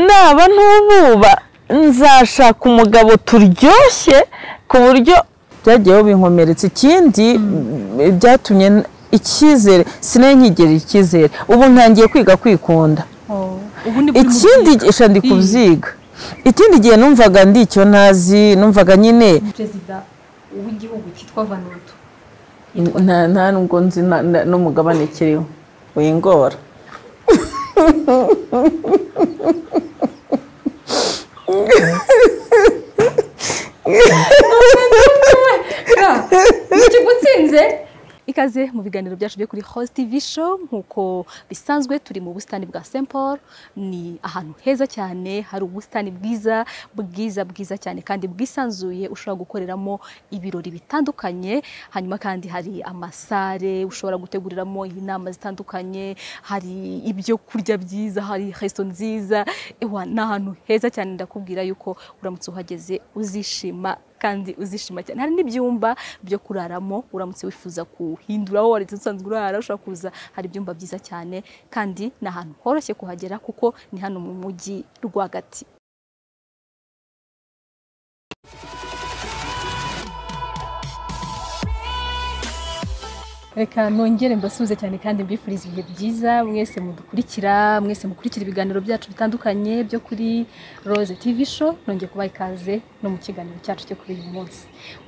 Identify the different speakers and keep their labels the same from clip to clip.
Speaker 1: naba nububa nzashaka umugabo turyoshye ku buryo byagiyeho binkomeretse ikindi byatumye icyizere sinanyigera icyizere ubu ntangiye kwiga kwikunda ikindi ndi kubyiga ikindi gihe numvaga ndi icyo ntazi numvaga nyine
Speaker 2: perezida w'igihugu cyitwa Vanuatu
Speaker 1: nta nubwo nzi n'umugabane kiriho wingora
Speaker 2: ikigutsinze ikaze mu biganiro byacu byo kuri Host TV show nkuko bisanzwe turi mu bustani bwa St Paul ni ahantu heza cyane hari ubustani bwiza cyane kandi bwisanzuye ushobora gukoreramo ibirori bitandukanye hanyuma kandi hari amasare ushobora guteguriramo inama zitandukanye hari ibyo kurya byiza hari resto nziza na ahantu heza cyane ndakubwira yuko uramutse uhageze uzishima kandi uzishima cyane hari n'ibyumba byo kuraramo uramutse wifuza kuhinduraho wari usanzwe urara ushaka kuza hari ibyumba byiza cyane kandi na ahantu horoshye kuhagera kuko ni hano mu mujyi rwagati Reka nongere mbasubize cyane kandi mbifuriza ibihe byiza mwese mukurikira ibiganiro byacu bitandukanye byo kuri Rose TV show nongeye kubaha ikaze no mu kiganiro cyacu cyo kuri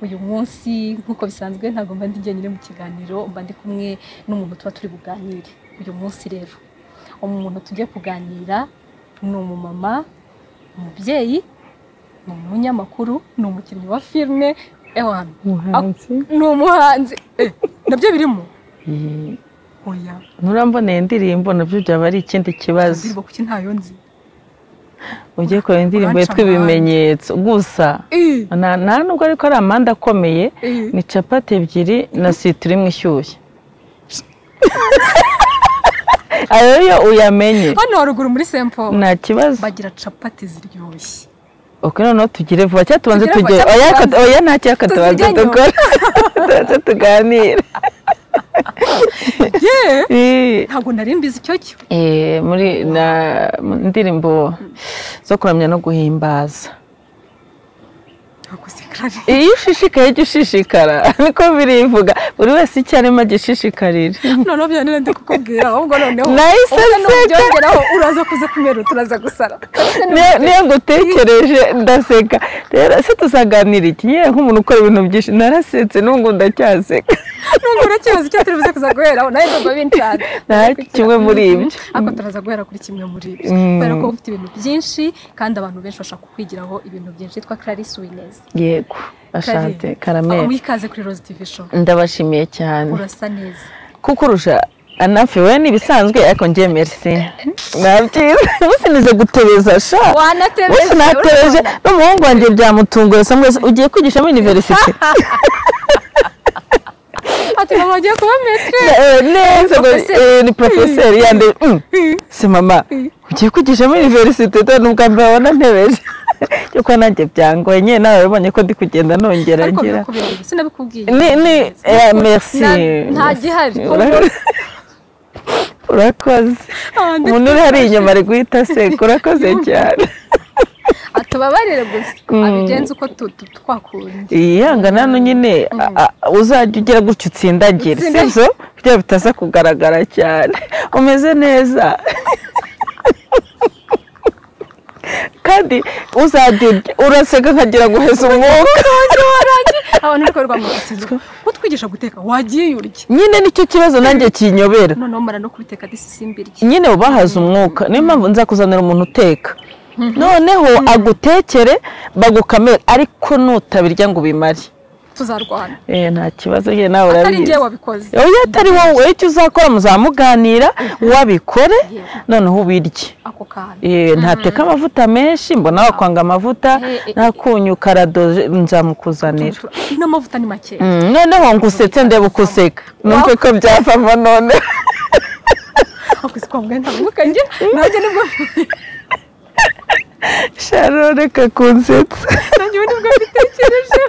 Speaker 2: uyu munsi nkuko bisanzwe ntago mba ndi njyenyine mu kiganiro mba ndi kumwe n'umuntu tuba turi buganire uyu munsi rero umuntu tugiye kuganira ni umumama umubyeyi ni umunyamakuru ni umukinnyi wa filme ni umuhanzi nabyo birimo oya
Speaker 1: nuramboneye indirimbo nabyo byaba ari ikindi kibazo
Speaker 2: indirimbo kuki ntayo nzi
Speaker 1: ugiye ko indirimbo yitwa ibimenyetso gusa nta nubwo ariko ari amanda akomeye ni capati ebyiri na sitiri imwe ishyushye ayo uyamenye
Speaker 2: hano haruguru muri St Paul
Speaker 1: nta kibazo
Speaker 2: bagira capati ziryoshye
Speaker 1: noneho tugire vuba cyangwa tubanze tugere oya nta cyaka tubanze dukora tubanze tuganira
Speaker 2: ntabwo nari mbizi icyo cyo
Speaker 1: muri indirimbo zo kuramya no guhimbaza iyo ushishikaye jya ushishikara niko birivuga buri wese icyo arimo agishishikarira
Speaker 2: noneho byanira ndi kukubwira ahubwo noneho
Speaker 1: nahise
Speaker 2: byongeraho uraza kuza kumera turaza gusara
Speaker 1: niyo ngutekereje ndaseka rero se tuzaganira iki nyine nk'umuntu ukora ibintu byinshi narasetse n'ubwo ndacyaseka
Speaker 2: n'ubwo urakibaza icyo turibuze kuza guheraho nawe ndumva binshaka
Speaker 1: nta kimwe muri ibyo
Speaker 2: ariko turaza guhera kuri kimwe muri ibyo kubera ko ufite ibintu byinshi kandi abantu benshi bashaka kukwigiraho ibintu byinshi yitwa Clarisse Uwineza
Speaker 1: yego ashante karamere
Speaker 2: mwikaze kuri Rose TV show
Speaker 1: ndabashimiye cyane
Speaker 2: urasa neza
Speaker 1: kuko urusha anafi we nibisanzwe ariko ngiye merci nabyiza bose nize gutebeza sha
Speaker 2: wanatebeje
Speaker 1: natebeje n'umuhungu wanjye byamutunguye samwe ugiye kwigisha muri university
Speaker 2: ati mama ugiye kuba maître
Speaker 1: neza ni professeur yande se mama ugiye kwigisha muri university n'ubwa mbere wabona ntebeje yuko nanjye byangoye nyine nawe ubonye ko ndi kugenda nongera ngira
Speaker 2: sinabikubwiye
Speaker 1: ni merci
Speaker 2: nta gihari
Speaker 1: urakoze umuntu uri hari inyuma ari guhita aseka urakoze cyane
Speaker 2: atubabarire gusa abigenza uko twakunda
Speaker 1: iyihangana hano nyine uzajya ugira gutyo utsindagire sibyo kugira bitaza kugaragara cyane umeze neza kandi uzajya uraseka nkagira ngo uheze umwuka
Speaker 2: abantu bikorwa mu gutsinda utwigisha guteka wagiye urya
Speaker 1: nyine nicyo kibazo nanjye kinyobera
Speaker 2: noneho mara no kubiteka disisimbirye
Speaker 1: nyine ubahaza umwuka niyo mpamvu nzakuzanira umuntu uteka noneho agutekere bagukamera ariko nutabirya ngo ubimare
Speaker 2: tuzarwana
Speaker 1: nta kibazo ye nawe urabizi
Speaker 2: atari ngiye wabikoze
Speaker 1: oya atari wowe icyo uzakora muzamuganira wabikore noneho ubirye
Speaker 2: ako kana
Speaker 1: ntateka amavuta menshi mbona wakwanga amavuta nakunyu karado nzamukuzanira
Speaker 2: n'amavuta ni make
Speaker 1: noneho ngusetse ndeba ukuseka numve ko byavamo none
Speaker 2: akoze kwa muganga mukanje nanjye nibwo
Speaker 1: Sharon reka kunsetsa
Speaker 2: nanjye nibwo mbitekereje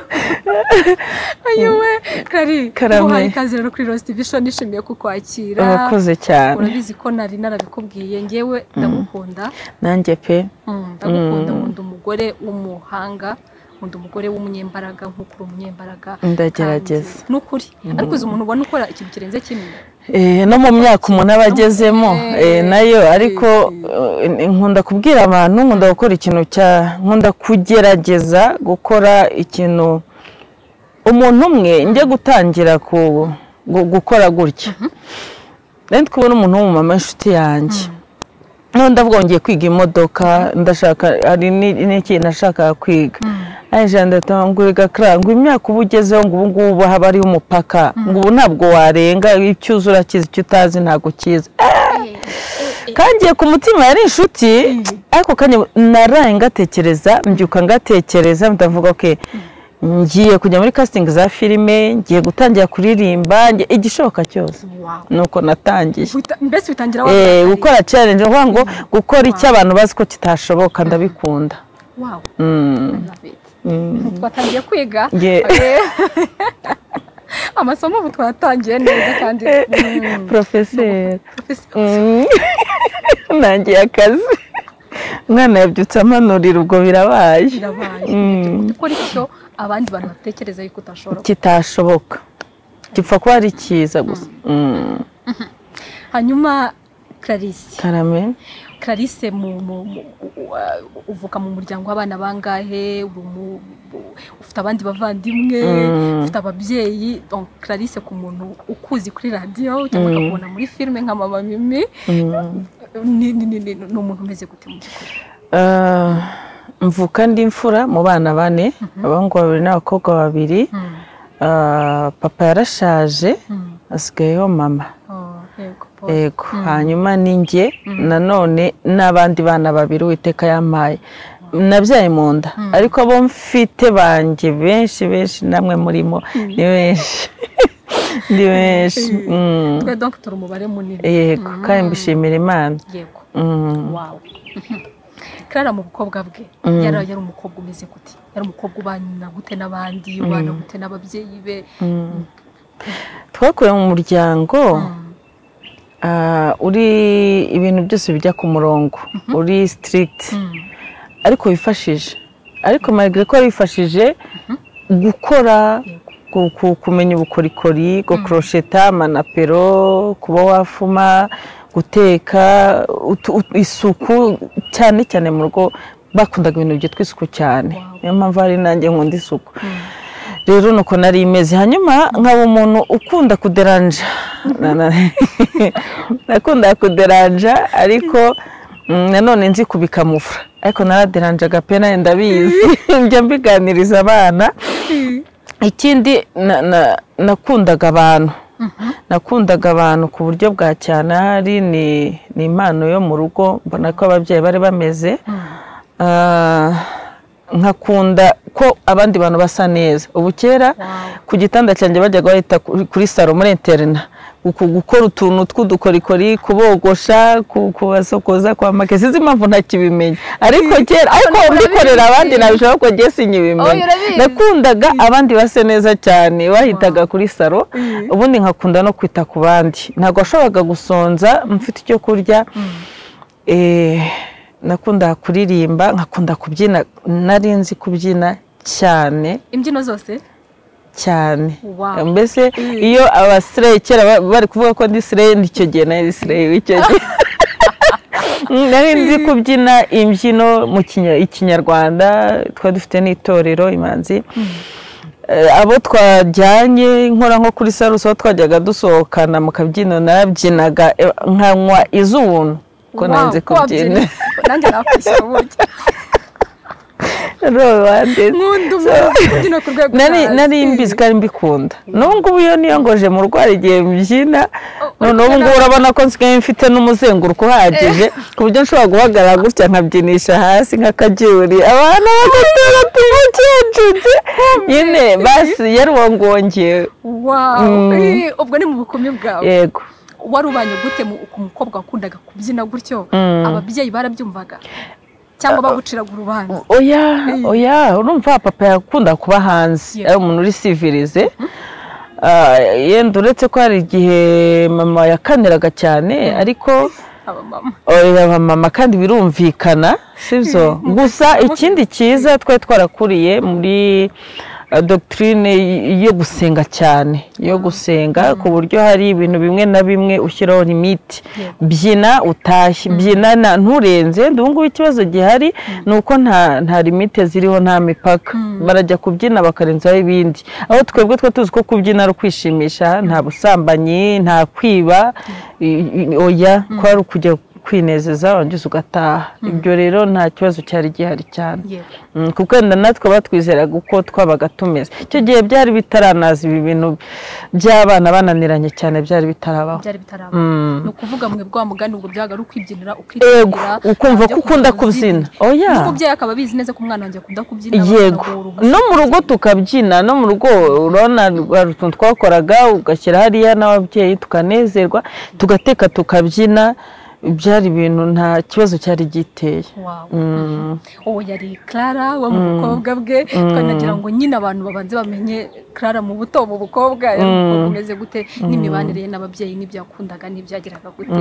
Speaker 2: ayiwe Clary
Speaker 1: Karame.
Speaker 2: uhaye ikaze rero kuri Rose TV Show nishimiye kukwakira
Speaker 1: urakoze cyane
Speaker 2: urabizi ko nari narabikubwiye ngewe ndagukunda
Speaker 1: nanjye pe
Speaker 2: ndagukunda nkunda umugore w'umuhanga nkunda umugore w'umunyembaraga nk'ukuri umunyembaraga
Speaker 1: ndagerageza
Speaker 2: n'ukuri ariko uzi umuntu ubona ukora ikintu kirenze kimwe
Speaker 1: no mu myaka umuntu aba agezemo nayo ariko nkunda kubwira abantu nkunda gukora ikintu nkunda kugerageza gukora ikintu umuntu umwe njye gutangira gukora gutya ndi kubona umuntu w'umumama inshuti yanjye none ndavuga ngiye kwiga imodoka ndashaka hari n'ikintu nashaka kwiga aje ndatanguriga ngo imyaka ubu ugezeho ngo ubu ngubu haba ari umupaka ngo ubu ntabwo warenga icyuzura kizi icyo utazi ntabwo kiza kangiye ku mutima yari inshuti ariko kanye naraye ngatekereza mbyuka ngatekereza ndavuga okay ngiye kujya muri casting za filime ngiye gutangira kuririmba igishoboka cyose nuko natangiye
Speaker 2: mbese bitangira
Speaker 1: gukora challenge ngo gukora icyo abantu bazi ko kitashoboka ndabikunda
Speaker 2: wow twatangiye kwiga amasomo ubu twatangiye neza kandi
Speaker 1: professeur nangiye akazi umwana yabyutse amanurira ubwo birabaye
Speaker 2: gukora icyo abandi bantu batekereza yuko utashobora
Speaker 1: kitashoboka gipfa kuba ari cyiza gusa
Speaker 2: hanyuma Clarisse
Speaker 1: Karame
Speaker 2: Clarisse uvuka mu muryango w'abana bangahe ufite abandi bavandimwe ufite ababyeyi donc Clarisse ku muntu ukuzi kuri radio cyangwa akabona muri filme nka Mama Mimi ni umuntu umeze gute mu by'ukuri
Speaker 1: mvuka ndi imfura mu bana bane abahungu babiri n'abakobwa babiri papa yarashaje asigayeho mama yego hanyuma ninjye nanone n'abandi bana babiri Uwiteka yampaye nabyaye mu nda ariko abo mfite banjye benshi namwe murimo ni benshi ndi benshi
Speaker 2: twe donc turi umubare munini
Speaker 1: yego kandi mbishimira Imana
Speaker 2: yego wow Clara mu bukobwa bwe yari umukobwa umeze gute yari umukobwa ubana gute n'abandi ubana gute n'ababyeyi be
Speaker 1: twakuye mu muryango uri ibintu byose bijya ku murongo uri strict ariko wifashije ariko malgré ko wifashije gukora kumenya ubukorikori gukrocheta manapero kuba wafuma guteka isuku cyane mu rugo bakundaga ibintu byitwa isuku cyane niyo mpamvu ari nanjye nkunda isuku rero nuko nari imeze hanyuma nkaba umuntu ukunda kuderanja nakunda kuderanja ariko nanone nzi kubikamufura ariko naraderanjaga pe nayo ndabizi njya mbiganiriza abana ikindi nakundaga abantu ku buryo bwa cyane hari ni impano yo mu rugo mbona ko ababyeyi bari bameze nkakunda ko abandi bantu basa neza ubu kera ku gitanda cyanjye bajyaga bahita kuri salo muri interna gukora utuntu tw'udukorikori kubogosha kubasokoza kwa make sinzi impamvu ntakibimenya ariko kera ariko mbikorera abandi nabishobora ko ngiye sinyibimenya nakundaga abandi base neza cyane bahitaga kuri salo ubundi nkakunda no kwita ku bandi ntabwo washoboraga gusonza mfite icyo kurya nakunda kuririmba nkakunda kubyina nari nzi kubyina cyane
Speaker 2: imbyino zose
Speaker 1: cyane mbese iyo abasireye kera bari kuvuga ko ndi sireye nicyo gihe nari sireye w'icyo gihe nari nzi kubyina imbyino mu Kinyarwanda twari dufite n'itorero Imanzi abo twajyanye nkora nko kuri saruso twajyaga dusohokana mu kabyino narabyinaga nkanywa iz'ubuntu ko nanze kubyina
Speaker 2: nanjye nakwishyura burya
Speaker 1: nari mbizi kandi mbikunda n'ubu ngubu iyo niyongoje mu rwara igihe mbyina none ubu ngubu urabona ko nsigaye mfite n'umuzenguruko uhagije ku buryo nshobora guhagarara gutya nkabyinisha hasi nk'akajyuri abana bagatera tumucecetse nyine basi yari uwongongeye
Speaker 2: ubwo ni mu bukumi bwawe
Speaker 1: yego
Speaker 2: wari ubanye gute ku mukobwa wakundaga kubyina gutyo ababyeyi barabyumvaga cyangwa baguciraga urubanza.
Speaker 1: oya urumva papa yakunda kuba hanze ari umuntu uri civilize. Yenda uretse ko hari igihe mama yakaniraga cyane ariko abamama kandi birumvikana sibyo. Gusa ikindi cyiza twari twarakuriye muri doctrine yo gusenga cyane, yo gusenga ku buryo hari ibintu bimwe na bimwe ushyiraho limite. Byina utashye, byina nturenze. Ndungu ikibazo gihari nuko nta limite ziriho, nta mipaka. Barajya kubyina bakarenzaho ibindi. Aho twebwe tuzi ko kubyina ari kwishimisha, nta busambanyi, nta kwiba, oya kwari kujya kwinezeza wangize ugataha. Ibyo rero nta kibazo cyari gihari cyane. Kuko natwe batwizeraga uko twabaga tumeze. Icyo gihe byari bitaranaza ibi bintu by'abana bananiranye cyane, byari bitarabaho.
Speaker 2: No kuvuga mwe bwa mugani ubwo byaga ari ukwibyinira, ukwitabira,
Speaker 1: ukumva ko ukunda kubyina.
Speaker 2: N'umubyeyi akaba bizi neza ko umwana wanjye akunda kubyina.
Speaker 1: No mu rugo tukabyina, no mu rugo urabona utuntu twakoraga ugashyira hariya n'ababyeyi tukanezerwa, tugateka tukabyina. Byari ibintu nta kibazo cyari giteye.
Speaker 2: Uwo yari Clara wo mu bukobwa bwe, twanagira ngo nyine abantu babanze bamenye Clara mu buto mu bukobwa umeze gute, n'imibanire ye n'ababyeyi, n'ibyakundaga n'ibyageraga gute,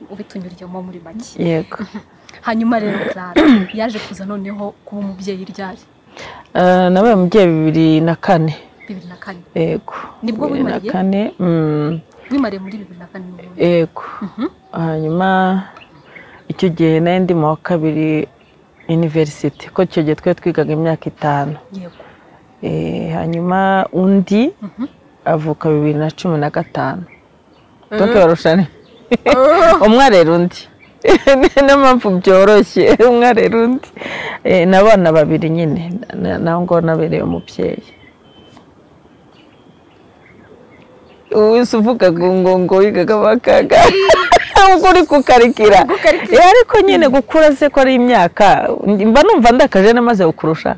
Speaker 2: ubitunyuryemo muri make.
Speaker 1: Yego.
Speaker 2: Hanyuma rero Clara yaje kuza noneho kuba umubyeyi ryari?
Speaker 1: Nabaye umubyeyi 2004.
Speaker 2: 2004.
Speaker 1: Yego.
Speaker 2: Nibwo wimariye?
Speaker 1: 2004.
Speaker 2: Wimariye muri 2004.
Speaker 1: Yego. Hanyuma icyo gihe nari ndi mu wa kabiri university, ko icyo gihe twe twigaga imyaka 5.
Speaker 2: Yego.
Speaker 1: Hanyuma undi avuka 2015. Donc barushane. Umwe rero undi. N'ampamvu byoroshye, umwe rero undi. N'abana babiri nyine, naho ngo nabereye umubyeyi. Uwese uvuga ngo wigaga bakaga uri kukarikira. Ariko nyine gukura se ko ari imyaka, mba numva ndakaje namaze gukurusha.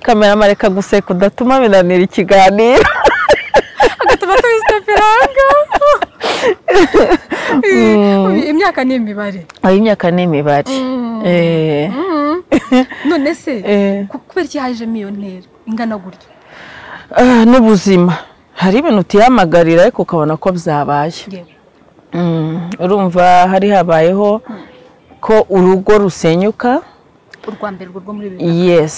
Speaker 1: Kamera mareka guseka udatuma binanira ikiganiro.
Speaker 2: Agatuma tubistopiranga. Imyaka ni imibare.
Speaker 1: Imyaka ni imibare.
Speaker 2: None se kubera iki haje miliyoneri ingana gutyo?
Speaker 1: N'ubuzima hari ibintu utiyamagarira ariko ukabona ko byabaye. Urumva hari habayeho ko urugo rusenyuka.
Speaker 2: Urwambere rwo muri 2000.
Speaker 1: Yes.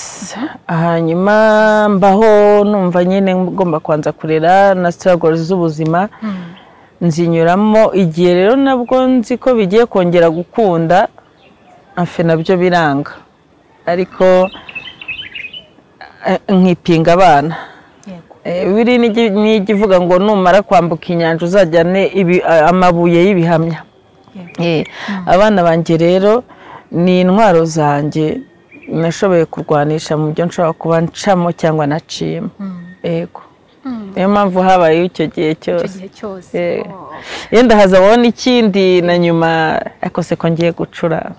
Speaker 1: Hanyuma mbaho numva nyine ngomba kwanza kurera na struggles z'ubuzima. Nzinyuramo igihe rero nabwo nzi ko bigiye kongera gukunda, afe nabyo biranga. Ariko nkipinga abana. Biri n'igivuga ngo numara kwambuka inyanja uzajyane amabuye y'ibihamya. Abana banjye rero ni intwaro zanjye nashoboye kurwanisha mu byo nshobora kuba ncamo cyangwa nacimo. Yego. Niyo mpamvu habaye icyo gihe cyose. Yenda hazabona ikindi na nyuma akose ko ngiye gucura.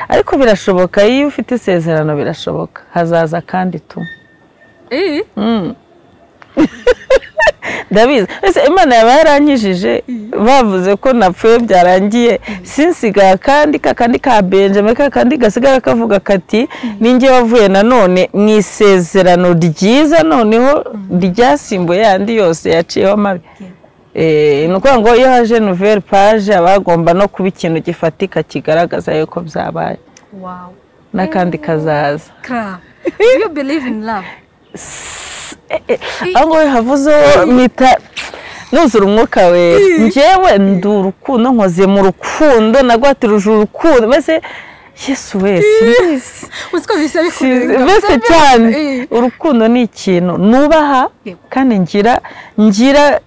Speaker 1: Ariko birashoboka, iyo ufite isezerano birashoboka, hazaza kandi tu. Ndabizi. Ese Imana yaba yarankijije bavuze ko napfuye byarangiye, sinsiga kandi kakandi ka Benjamin kakandi gasigara kavuga kati ninjye wavuye nanone mu isezerano ryiza noneho ryasimbuye yandi yose yaciyeho amabi. Nuko ngo iyo haje nouvelle page abagomba no kuba ikintu gifatika kigaragaza yuko byabaye.
Speaker 2: Wow.
Speaker 1: Nakandi kazaza.
Speaker 2: Do you believe in love?
Speaker 1: Ango havuzo mita nuzura umwuka we. Njyewe ndurukundo nkoze mu rukundo nagwatiruje urukundo mbese Yesu wese.
Speaker 2: Uziko bisa bikurenga.
Speaker 1: Mbese cyane urukundo ni ikintu nubaha kandi ngira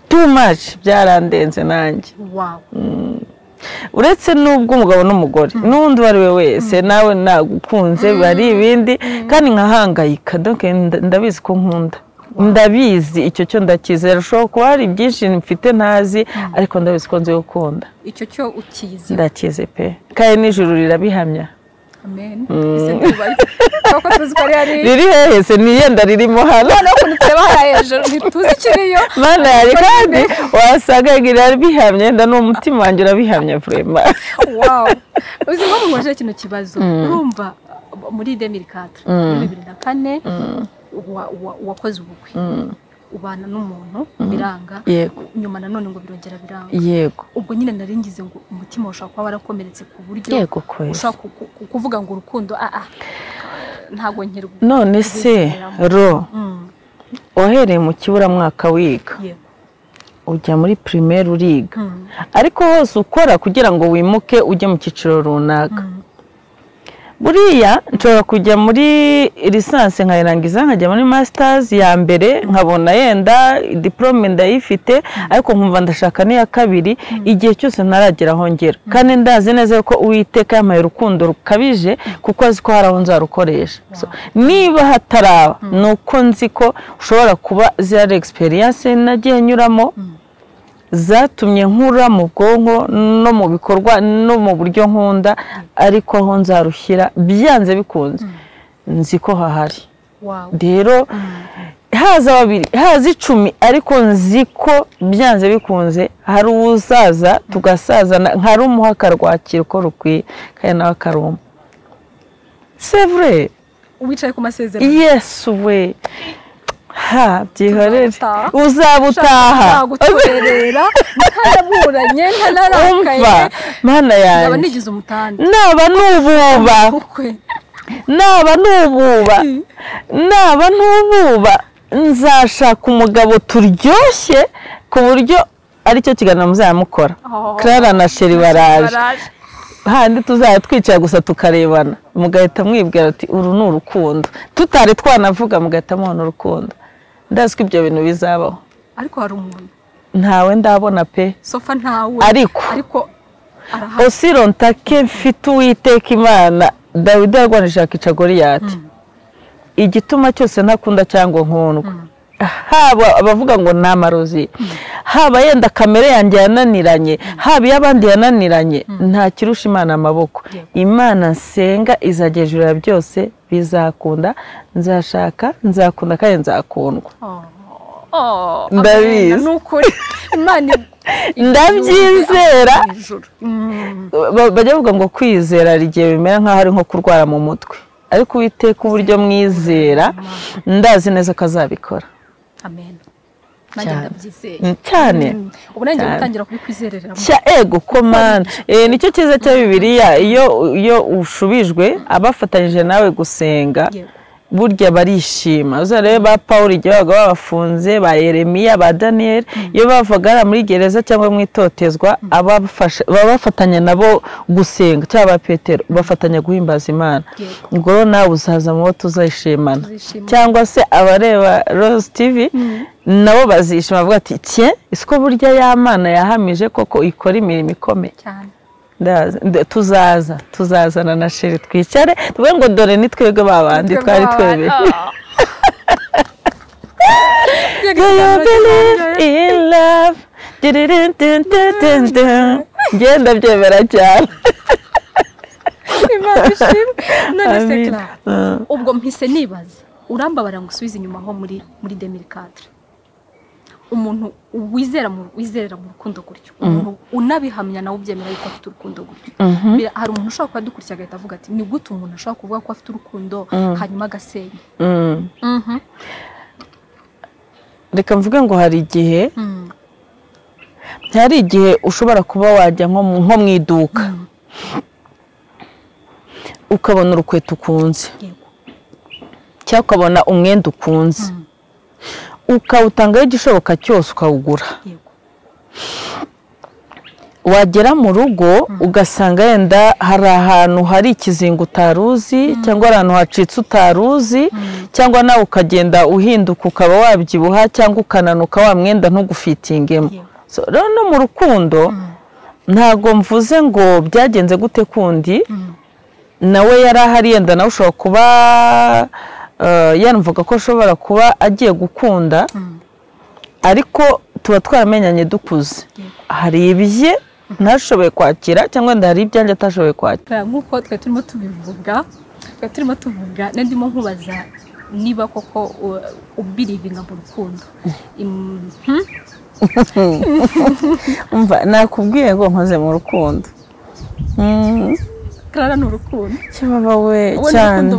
Speaker 1: too much byarandenze nanjye.
Speaker 2: Wow.
Speaker 1: Uretse nubwo umugabo n'umugore n'undi wari we wese nawe nagukunze bari ibindi kandi nkahangayika. Donc ndabizi ko nkunda, ndabizi icyo cyo ndakizera. Ushobora kuba hari byinshi mfite ntazi ariko ndabizi ko nzi gukunda.
Speaker 2: Icyo cyo ukizi?
Speaker 1: Ndakize pe, kandi n'ijuru rirabihamya.
Speaker 2: amen ese ntibaye kuko tuzi ko ari
Speaker 1: riri hehe se niyenda ririmo hano
Speaker 2: no kureba hejuru ntituzi kiriyo
Speaker 1: mana yari kandi wasaga gira bihamye nda no umutima wanjye urabihamye vraiment
Speaker 2: wow uzi ngo mwaje kino kibazo urumva muri 2004 2004 wakoze ubukwe ubana n'umuntu biranga nyuma nanone ngo birongera biranga
Speaker 1: yego
Speaker 2: ubwo nyine naringize ngo umutima ushaka kuba warakomeretse ku buryo ushaka kuvuga ngo urukundo ntago nkirwa
Speaker 1: none se ro ohereye mu kibura mwaka wiga ujya muri primaire uriga ariko hose ukora kugira ngo wimuke ujye mu kiciro runaka buriya nshobora kujya muri lisansi nkayirangiza nkajya muri masters ya mbere nkabona yenda diplome ndayifite ariko nkumva ndashaka n'iya kabiri igihe cyose ntaragera aho ngera kandi ndazi neza ko Uwiteka yamaye urukundo rukabije kuko azi ko hari aho nzarukoresha niba hataraba nuko nzi ko ushobora kuba zira experience nagiye nyuramo zatumye nkura mu bwonko no mu bikorwa no mu buryo nkunda ariko aho nzarushyira byanze bikunze nzi ko hahari rero haza babiri haza 10 ariko nzi ko byanze bikunze hari uzaza tugasazana nkari umuhaka rwakira uko rukwiye kandi nawe akaruma c'est vrai
Speaker 2: wicaye ku masezerano
Speaker 1: yes we byihorere uzabutaha
Speaker 2: gutorera ntaraburanye ntararakaye
Speaker 1: mana yanjye
Speaker 2: naba nigize umutandi
Speaker 1: naba nububa nzashaka umugabo turyoshye ku buryo aricyo kiganiro muzayamukora Clara na Sheri baraje handi tuzaya twicara gusa tukarebana mugahita mwibwira ati uru ni urukundo tutari twanavuga mugahita mubona urukundo ndazi ko ibyo bintu bizabaho
Speaker 2: ariko hari umuntu
Speaker 1: ntawe ndabona pe
Speaker 2: sofa ntawe
Speaker 1: ariko osirontake mfite Uwiteka Imana Dawidi yarwanije akica Goliyati igituma cyose ntakunda cyangwa nkundwa haba abavuga ngo namarozi haba yenda kamere yanjye yananiranye haba y'abandi yananiranye nta kirusha Imana amaboko Imana nsenga izagejura byose bizakunda nzashaka nzakunda kandi nzakundwa ndabizi
Speaker 2: nukuri Imana
Speaker 1: ndabyizera bajya bavuga ngo kwizera rigiye bimera nkaho ari nko kurwara mu mutwe ariko Uwiteka uburyo mwizera ndazi neza ko azabikora
Speaker 2: amen nanjye ndabyizeye
Speaker 1: cyane
Speaker 2: ubu nanjye gutangira kubikwizerera
Speaker 1: ego komana nicyo cyiza cya Bibiliya iyo ushubijwe abafatanyije nawe gusenga burya barishima uzarebe ba Paul igihe babaga babafunze ba Yeremiya ba Daniel iyo bavaga muri gereza cyangwa mu itotezwa bafatanya nabo gusenga cyangwa Petero bafatanya guhimbaza Imana ngo nawe uzaza mu bo tuzayishimana cyangwa se abareba Rose TV nabo bazishima bavuga ati tiens isiko burya ya Mana yahamije koko ikora imirimo ikomeye cyane tuzazana na Sheri twicare tuvuge ngo dore ni twebwe babandi twari twebwe Do you believe in love ngenda byemera cyane
Speaker 2: Imana ishimwe none se Clara ubwo mpise nibaza urambabara ngo usubize inyuma ho muri 2004 umuntu wizerera mu rukundo gutyo umuntu unabihamya nawe ubyemera yuko afite urukundo gutyo hari umuntu ushaka kuba dukurikira agahita avuga ati ni gute umuntu ashaka kuvuga ko afite urukundo hanyuma agasenya
Speaker 1: reka mvuge ngo hari igihe ushobora kuba wajya nko mu iduka ukabona urukweto ukunze cyangwa ukabona umwenda ukunze ukawutangaho igishoboka cyose ukawugura wagera mu rugo ugasanga yenda hari ahantu hari ikizingo utaruzi cyangwa ahantu hacitse utaruzi cyangwa nawe ukagenda uhinduka ukaba wabyibuha cyangwa ukananuka wa mwenda ntugufitingemo rero no mu rukundo ntago mvuze ngo byagenze gute kundi nawe yari ahari yenda nawe ushobora kuba yanumvaga ko ashobora kuba agiye gukunda ariko tuba twaramenyanye dukuze hari ibye ntashoboye kwakira cyangwa ndahari ibyanjye atashoboye kwakira.
Speaker 2: Nk'uko twe turimo tuvuga ndimo nkubaza niba koko ubirivinga mu rukundo.
Speaker 1: Umva nakubwiye ngo nkoze mu rukundo.
Speaker 2: Clara ni urukundo.
Speaker 1: Cyababa we cyane.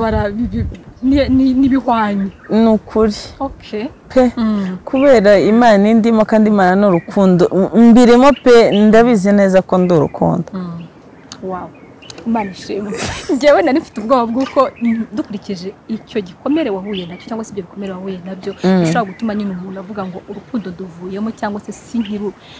Speaker 2: N'ibihwanye.
Speaker 1: Ni ukuri.
Speaker 2: Okay.
Speaker 1: Pe kubera Imana indimo kandi Imana ni urukundo. Mbirimo pe ndabizi neza ko ndi urukundo.
Speaker 2: Wow. Imana ishimwe. Njyewe nari mfite ubwoba bw'uko dukurikije icyo gikomere wahuye nacyo cyangwa se ibyo bikomere wahuye nabyo bishobora gutuma nyine umuntu avuga ngo urukundo duvuyemo cyangwa se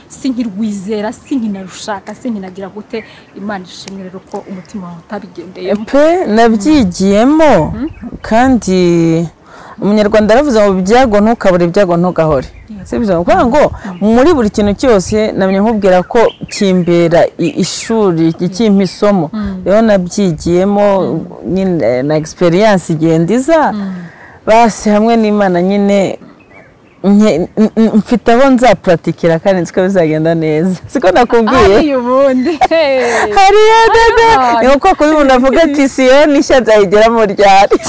Speaker 2: sinkirwizera sinkinarushaka sinkinagira gute. Imana ishimwe rero ko umutima wawe utabigendeyemo.
Speaker 1: Pe nabyigiyemo kandi Umunyarwanda aravuze ngo byago ntukabure ibyago ntugahore. Sibyo kuvuga ngo muri buri kintu cyose namenye nkubwira ko kimbera ishuri ikimpa isomo. Rero nabyigiyemo nyine na experience igendiza basi hamwe n'Imana nyine mfite aho nzapratikira kandi nziko bizagenda neza. Siko nakubwiye.
Speaker 2: Ari ubundi.
Speaker 1: Hari dada. Ni uko kuri umuntu avuga ati Siyoni nshya nzayigera mu ryari.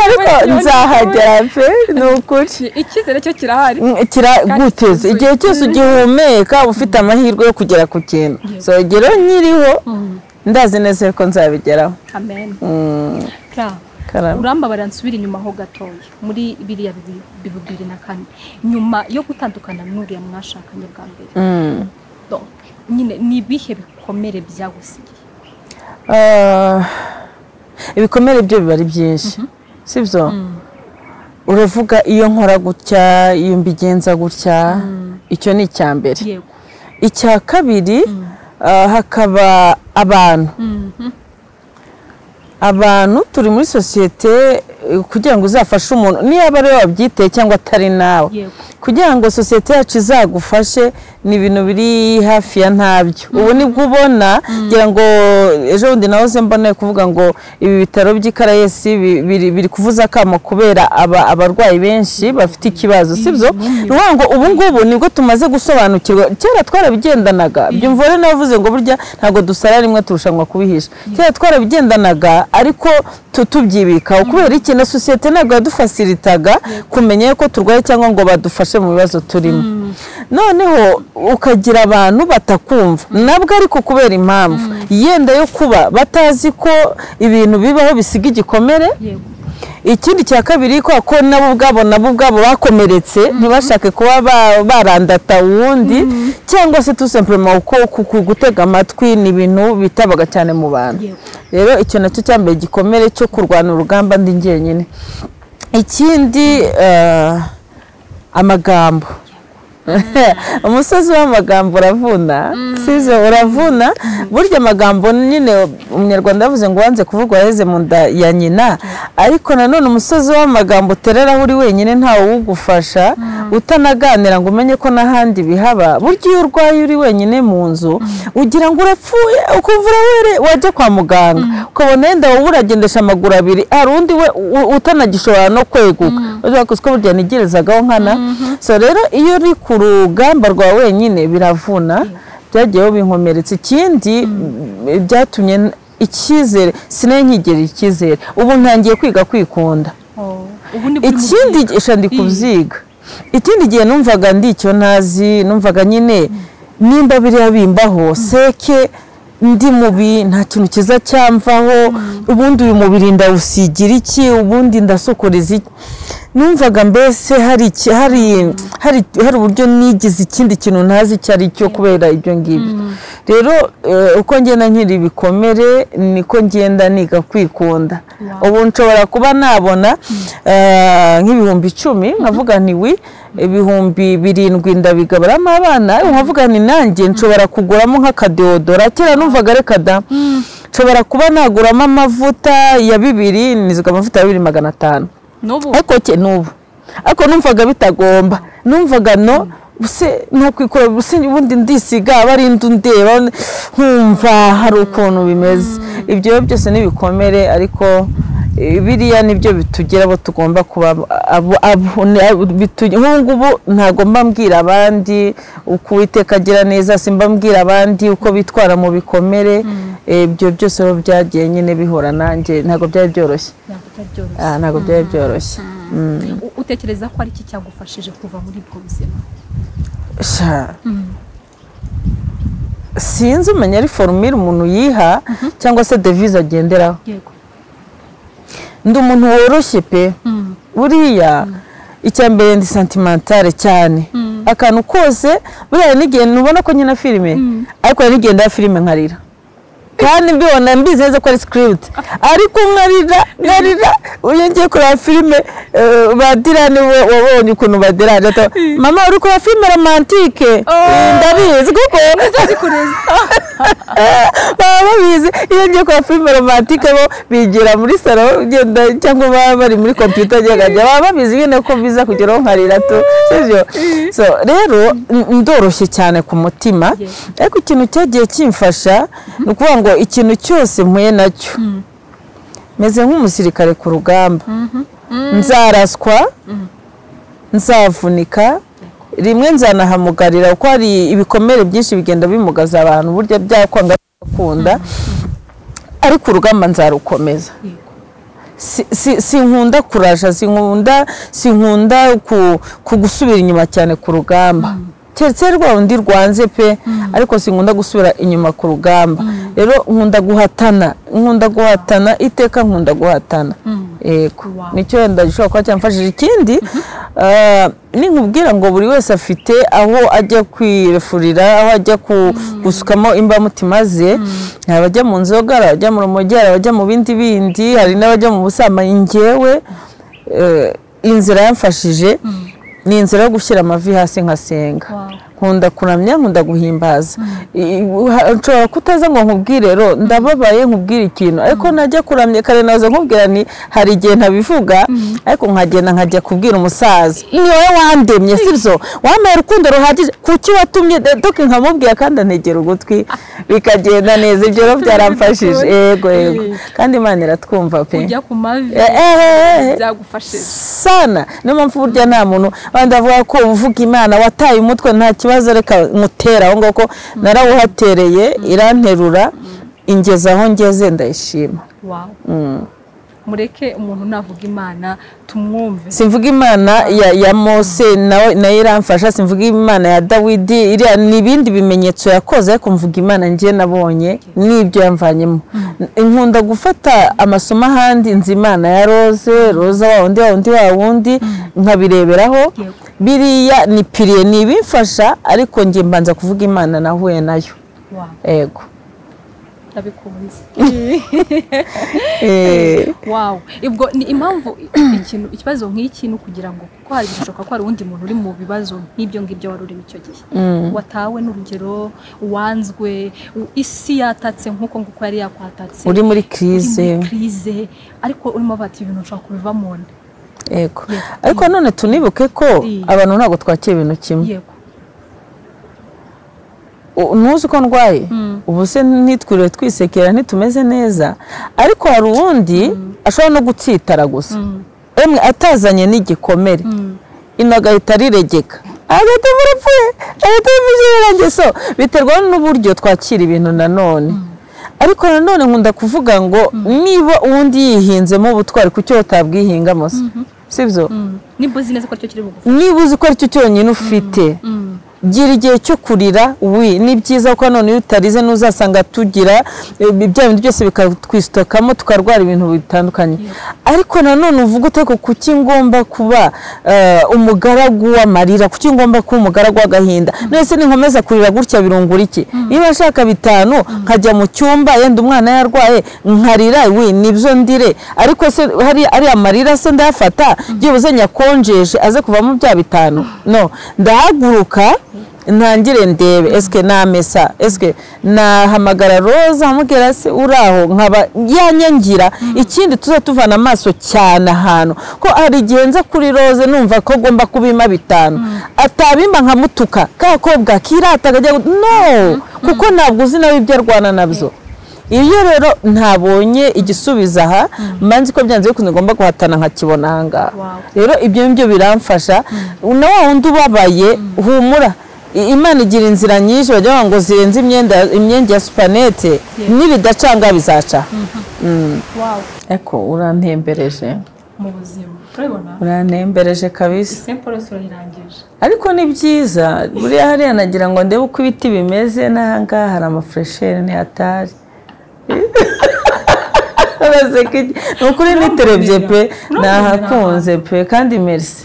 Speaker 1: Ariko nzahagera pe nukuri.
Speaker 2: Icyizere cyo kirahari.
Speaker 1: Kiraguteze igihe cyose ugihumeka ufite amahirwe yo kugera ku kintu. So gero nyiriho ndazi neza ko nzabigeraho.
Speaker 2: Amen. Urambabarira nsubira inyuma ho gatoya muri biriya 2004 nyuma yo gutandukana n'uriya mwashakanye bwa mbere. Donc nyine nibihe bikomere byagusigiye?
Speaker 1: Ibikomere byo biba ari byinshi. Sibyo uravuga iyo nkora gutya iyo mbigenza gutya icyo ni icyambere. Icya kabiri hakaba abantu turi muri societe kugira ngo uzafashe umuntu niba ari wabyiteye cyangwa atari nawe kugira ngo societe yacu izagufashe ni ibintu biri hafi ya ntabyo. Ubu nibwo ubona ngira ngo ejo bundi nahoze mbona kuvuga ngo ibi bitaro by'Ikarayesi biri kuvuza kamo kubera abarwayi benshi bafite ikibazo. Sibyo ruvuga ngo ubu ngubu nibwo tumaze gusobanukirwa. Kera twarabigendanaga byumva rero navuze ngo burya ntago dusara rimwe turushanwa kubihisha. Kera twarabigendanaga ariko tubyibika kubera iki na societe ntabwo yadufacilitaga kumenya ko turwaye cyangwa ngo badufashe mu bibazo turimo. Noneho ukagira abantu batakumva nabwo ariko kubera impamvu yenda yo kuba batazi ko ibintu bibaho bisiga igikomere. Ikindi cya kabiri ko nabo ubwabo bakomeretse ntibashake kuba barandata wundi cyangwa se tout simplement uko gutega amatwi ni ibintu bitabaga cyane mu bantu. Rero icyo nacyo cyambaye gikomere cyo kurwana urugamba ndi ngenyine. Ikindi amagambo. Umusozi w'amagambo uravuna. Sizo uravuna burya amagambo nyine Umunyarwanda yavuze ngo wanze kuvuga waheze mu nda ya nyina. Ariko nanone umusozi w'amagambo terera uri wenyine ntawe ugufasha utanaganira ngo umenye ko nahandi bihaba. Burya iyo urwaye uri wenyine mu nzu ugira ngo urapfuye ukuvura wajya kwa muganga ukabona yenda wowe uragendesha amaguru abiri hari undi we utanagishobora no kweguka. Uzi ko burya nigerezagaho nkana. So rero iyo uri ku rugamba rwa wenyine biravuna byagiyeho binkomeretse. Ikindi byatumye icyizere sinenkigera icyizere. Ubu ntangiye kwiga kwikunda. Ikindi ndi kubyiga. Ikindi gihe numvaga ndi icyo nazi numvaga nyine nimba biriya bimbaho seke ndi mubi nta kintu kiza cyamvaho ubundi uyu mubiri ndawusigira iki ubundi ndasokoreza iki. Numvaga mbese hari uburyo nigize ikindi kintu ntazi cyari cyo kubera ibyo ngibyo. Rero uko ngenda nkiri bikomere niko ngenda niga kwikunda. Ubu nshobora kuba nabona nk'ibihumbi 10 nkavuga nti wi ibihumbi 7 ndabigabaramo abana nkavuga ni nanjye nshobora kuguramo nk'akadeodora. Kera numvaga reka da nshobora kuba naguramo amavuta ya 2 nizuga amavuta ya 2500 ariko nubu ariko numvaga bitagomba numvaga no buse nakwikora buse ubundi ndisiga abarindu ndeba nkumva hari ukuntu bimeze. Ibyo byose nibikomere ariko biriya nibyo bitugera abo tugomba kuba nk'ubu ntabwo mba mbwira abandi uko Uwiteka agira neza, simba mbwira abandi uko bitwara mu bikomere. Ibyo byose byagiye nyine bihora nanjye, ntabwo byari byoroshye. Ntabwo byari byoroshye.
Speaker 2: Utekereza ko ari iki cyagufashije kuva muri ubwo buzima?
Speaker 1: Sinzi umenya ari formule umuntu yiha cyangwa se devise agenderaho. Ndi umuntu woroshye pe, buriya icyambere ndi sentimentale cyane. Akantu kose buriya n'igihe nubona ko nyina filime, ariko nigenda ya filime nkarira. Kandi mbibona mbizi neza ko ari script, ariko nkarira uyongeye kureba filime badirane wabonye ukuntu badirane mama uri kureba filime romantique ndabizi kuko babizi iyo ngiye kureba filime romantique bo bigira muri salon genda cyangwa bari muri computer cyangwa babizi nyine ko biza kugeraho nkarira to sivyo. So rero ndoroshye cyane ku mutima, ariko ikintu cyagiye kimfasha nukuvuga ngo ikintu cyose mpuye nacyo meze nk'umusirikare ku rugamba. Nzaraswa, nzavunika, rimwe nzanahamugarira kuko hari ibikomere byinshi bigenda bimugaza abantu burya byakwanga bakunda, ariko urugamba nzarukomeza. Sinkunda kuraja, sinkunda kugusubira inyuma cyane ku rugamba. Keretse rwa undi rwanze pe, ariko sinkunda gusubira inyuma ku rugamba. Rero nkunda guhatana iteka, nkunda guhatana. Yego, nicyo ndashobora kuba cyamfashije. Ikindi ninkubwira ngo buri wese afite aho ajya kwirefurira, aho ajya gusukamo imbamutima ze. Abajya mu nzoga, abajya mu rumogi, abajya mu bindi, hari n'abajya mu busambanyi. Njyewe inzira yamfashije ni inzira yo gushyira amavi hasi nkasenga. Nkunda kuramya, nkunda guhimbaza. Nshobora kutaza ngo nkubwire rero ndababaye nkubwire ikintu, ariko najya kuramya kare naza nkubwira ni hari igihe ntabivuga, ariko nkagenda nkajya kubwira umusaza ni wowe wandemye sibyo, wamaye urukundo ruhagije kuki watumye doke nkamubwira kandi anegera ugutwi bikagenda neza. Ibyo rero byaramfashije. Yego kandi Imana iratwumva pe.
Speaker 2: Ujya ku mavi byagufashije
Speaker 1: sana. Niyo mpamvu burya nta muntu wandi avuga ko uvuga Imana wataye umutwe nta kibazo reka mutera aho ngoko narawuhatereye iranterura ingeza aho ngeze ndayishima.
Speaker 2: Mureke umuntu navuga Imana tumwumve.
Speaker 1: Simvuga Imana ya Mose nawe iramfasha, simvuga Imana ya Dawidi, iriya nibindi bimenyetso yakoze, ariko mvuga Imana ngiye nabonye nibyo yamvanyemo. Nkunda gufata amasomo ahandi nzi Imana ya Roza wa wundi nkabireberaho. Biriya ni piriye nibimfasha, ariko ngiye mbanza kuvuga Imana nahuye nayo. Yego.
Speaker 2: Ndabikunze. Wow. Ibwo ni impamvu ikibazo nk'iki no kugira ngo kuko hari bishoboka ko hari undi muntu uri mu bibazo nk'ibyo ngibyo wari uri icyo gihe. Watawe n'urugero, wanzwe, isi yatatse nkuko yari yakwatatse. Uri muri crise. Ariko urimo bati ibintu ushaka kubivamo.
Speaker 1: Yego. Ariko none tunibuke ko abantu ntago twakira ibintu kimwe. Yego. Nuzi ko ndwaye ubu se ntitwire twisekera ntitumeze neza, ariko hari uwundi ashobora no gutsitara gusa emwe atazanye n'igikomere inagahita riregeka agahita murapfuye agahita bivuye. So biterwa n'uburyo twakira ibintu nanone. Ariko nanone nkunda kuvuga ngo niba uwundi yihinzemo ubutwari ku cyo utabwihingamo se sibyo,
Speaker 2: niba uzi neza ko aricyo kiri bugufi,
Speaker 1: niba uzi ko aricyo cyonyine ufite, gira igihe cyo kurira. Ni byiza ko none utarize nuzasanga tugira ibya bintu byose bikatwistokamo tukarwara ibintu bitandukanye. Ariko nanone uvuga uteko kuki ngomba kuba umugaragu w'amarira, kuki ngomba kuba umugaragu w'agahinda. Nese ninkomeza kurira gutya birungura iki? Niba nshaka bitanu nkajya mu cyumba yenda umwana yarwaye nkarira, nibyo ndire. Ariko se ari amarira se ndafata byibuze nyakonjeje aze kuvamo bya bitanu? No, ndahaguruka ntangire ndebe eske namesa, eske nahamagara Roza amubwira se uraho nkaba yanyangira. Ikindi tuzatuvana amaso cyane ahantu ko ari igenza kuri Roza numva ko gomba kubima bitanu, atabimba nkamutuka kakobwa kirata gajya no, kuko ntabwo uzi nawe ibyo arwana nabyo. iyo rero ntabonye igisubiza aha manzi ko byanze bikunze ngomba guhatana nkakibona ahangaha rero ibyo ngibyo biramfasha na wa wundi ubabaye humura Imana igira inzira nyinshi bajya ngo zirenze imyenda ya supanete n'ibidacanga bizaca eko urantembereje
Speaker 2: mu buzima urabona
Speaker 1: urantembereje kabisa
Speaker 2: simple surayirangije
Speaker 1: ariko ni byiza buriya hariya nagira ngo ndebe uko ibiti bimeze n'ahangaha hari amafreshere ni hatari nukuri niterebye pe nahakunze pe kandi merci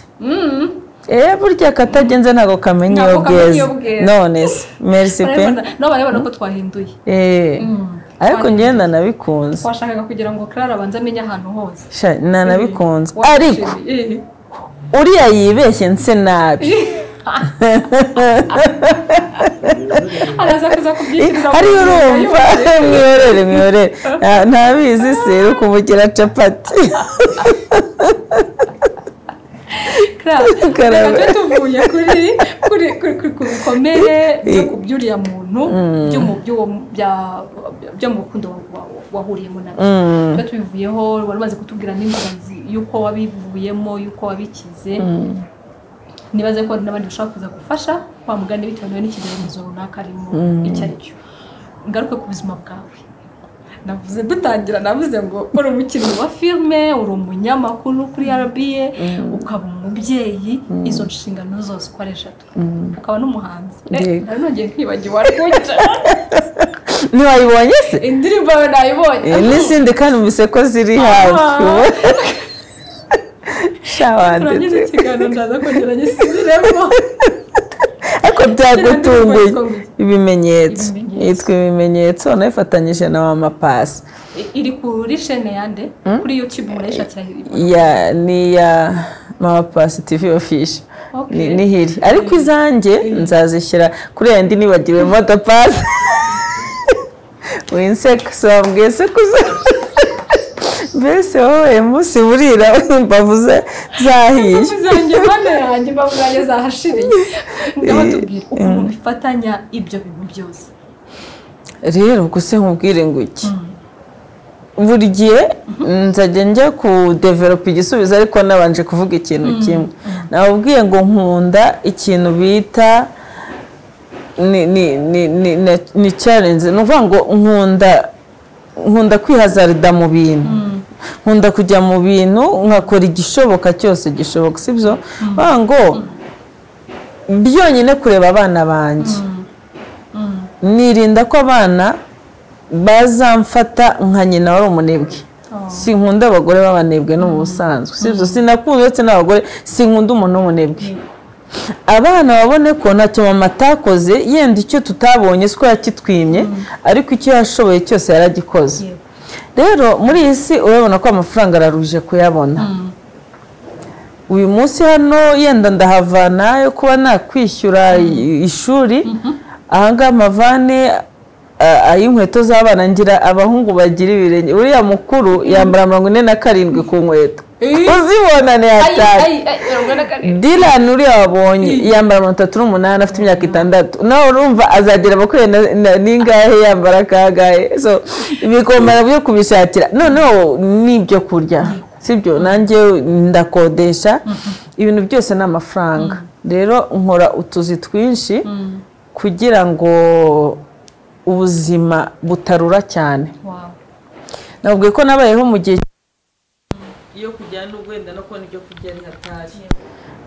Speaker 1: burya katagenze ntago kamenye iyo bweze none se merci pe
Speaker 2: no barabona ko twahinduye
Speaker 1: ariko ngenda nabikunze
Speaker 2: twashakaga kugira ngo Clara abanze amenye ahantu hose
Speaker 1: nanabikunze ariko uriya yibeshye nse nabi
Speaker 2: araza kuza kubyikiriza
Speaker 1: hari urumva mwiyorere ntabizi se ukumugira capati
Speaker 2: Clara tuvuye kuri bikomere byo kubyuriya muntu byo mu rukundo wahuriyemo nabyo tubivuyeho wari umaze kutubwira n'inzira y'uko wabivuyemo y'uko wabikize nibaze ko n'abandi bashaka kuza gufasha kwa mugani bitewe n'ikigereranyo runaka arimo icyo ari cyo ngaruke ku buzima bwawe navuze dutangira navuze ngo uri umukinnyi wa filime uri umunyamakuru kuri RBA ukaba umubyeyi izo nshingano zose uko ari eshatu ukaba n'umuhanzi nongeye nkibagiwe arikuca
Speaker 1: ntiwayibonye se
Speaker 2: indirimbo yawe nayibonye
Speaker 1: n'izindi kandi mbise ko ziri hafi
Speaker 2: turangije ikiganiro ndaza kongera gisubiremo
Speaker 1: ariko byagutunguye ibimenyetso yitwa ibimenyetso nayifatanyije na Mama Pasi
Speaker 2: iri kuri chaîne yande kuri YouTube murayishatira
Speaker 1: ni ya Mama Pasi TV official ni hiri ariko izanjye nzazishyira kuri yandi nibagiwe Mama Pasi winseka swambwe se kuza mbese wowe musi burira mbavuze zahiye
Speaker 2: zanjye bane yanjye mbavuze zahashiriye ndabatubwira ukuntu bifatanya ibyo bintu byose
Speaker 1: rero guse nkubwire ngo iki buri gihe nzajya njya ku develop igisubizo ariko nabanje kuvuga ikintu kimwe nababwiye ngo nkunda ikintu bita ni challenge nuvuga ngo nkunda kwihazarida mu bintu nkunda kujya mu bintu nkakora igishoboka cyose gishoboka sibyo ngo byonyine kureba abana banjye nirinda ko abana bazamfata nka nyina wari umunebwe sinkunda abagore b'abanebwe no mu busanzwe sibyo sinakunze ndetse n'abagore sinkunda umuntu w'umunebwe abana babone ko ntacyo mama atakoze yenda icyo tutabonye siko yakitwimye ariko icyo yashoboye cyose yaragikoze rero muri iyi si urabona ko amafaranga araruje kuyabona uyu munsi hano yenda ndahavana yo kuba nakwishyura ishuri ahangaha amavane ay'inkweto z'abana ngira abahungu bagira ibirenge uriya mukuru yambara 47 ku nkweto uzibona ni hatari Dylan uriya wabonye yambara 38 afite imyaka 6 nawe urumva azagera bakwiye n'ingahe yambara kagahe so ibikomera byo kubishakira noneho n'ibyo kurya sibyo nanjye ndakodesha ibintu byose n'amafaranga rero nkora utuzi twinshi kugira ngo ubuzima butarura cyane nabwiye ko nabayeho mu gihe iyo kujyana n'ugwenda no kubona ibyo kurya ari hatari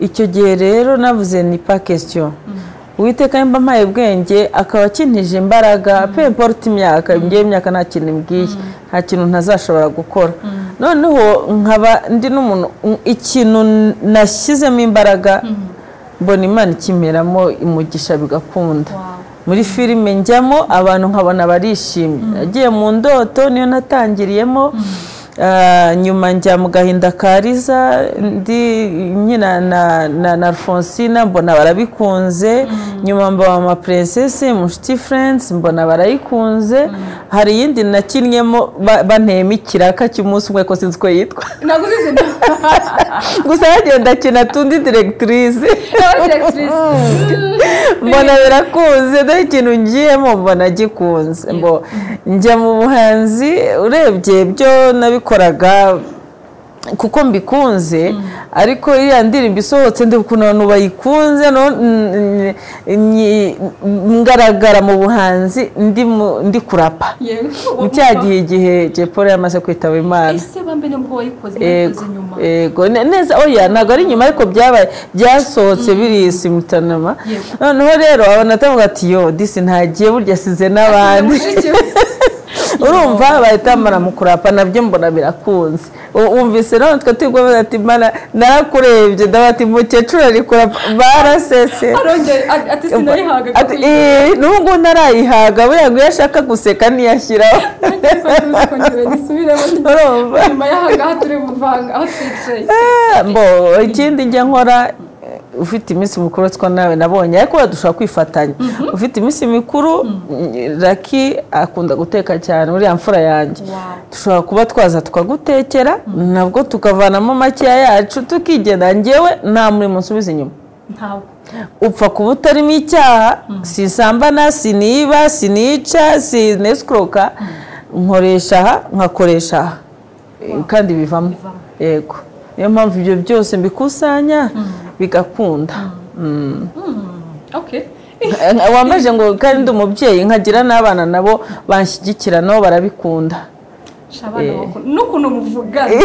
Speaker 1: icyo gihe rero navuze ni pas question Uwiteka mba mpaye ubwenge akaba akintije imbaraga peu importe imyaka ngiye imyaka nta kintu mbwiye nta kintu ntazashobora gukora noneho nkaba ndi n'umuntu ikintu nashyizemo imbaraga mbona Imana ikimeramo imugisha bigakunda muri filime njyamo abantu nkabona barishimye nagiye mu ndoto niyo natangiriyemo nyuma njya mu gahinda kariza ndi nyina na Alfonsina mbona barabikunze nyuma mba ama princesse mushiti friends mbona barayikunze hari yindi nakinnyemo bantema ikiraka cy'umunsi umwe ko sinzi ko yitwa
Speaker 2: naguzize
Speaker 1: gusa yagenda kina tundi directrice mbona birakunze dore ikintu ngiyemo mbona gikunze mbo njya mu buhanzi urebye byo nabikoraga kuko mbikunze ariko iriya ndirimbo isohotse ndi ukuntu abantu bayikunze ngaragara mu buhanzi ndi kurapa cya gihe Jay Polly yamaze kwitaba Imana.
Speaker 2: Ese bambe nubwo wayikoze nyuma?
Speaker 1: Yego neza oya ntabwo ari nyuma ariko byasohotse biri simultanema. Noneho rero abana atavuga ati yo disi ntagiye burya size n'abandi urumva bahita baramukurapa nabyo mbona birakunze umvise none twe tugomba ati mana narakurebye ndabati mukecuru ari kurapa barasese
Speaker 2: ati sinayihaga
Speaker 1: ati nubwo narayihaga buriya ngo yashaka guseka niyashyiraho
Speaker 2: urumva nyuma yahaga turi buvanga aho twicaye
Speaker 1: mbo ikindi njya nkora ufite iminsi mikuru two nawe nabonye ariko dushobora kwifatanya ufite iminsi mikuru Lucky akunda guteka cyane uriya mfura yanjye dushobora kuba twaza tukagutekera nabwo tukavanamo makeya yacu tukigenda njyewe nta muri munsubiza inyuma
Speaker 2: ntawe
Speaker 1: upfa kuba utarimo icyaha sisambana siniba sinica sinescroka nkoresha aha nkakoresha aha kandi bivamo yego niyo mpamvu ibyo byose mbikusanya bigakunda.
Speaker 2: Okay.
Speaker 1: Wamaje ngo kandi ndi umubyeyi nkagira n'abana nabo banshyigikira nabo barabikunda.
Speaker 2: Shabana n'ukuntu muvugana.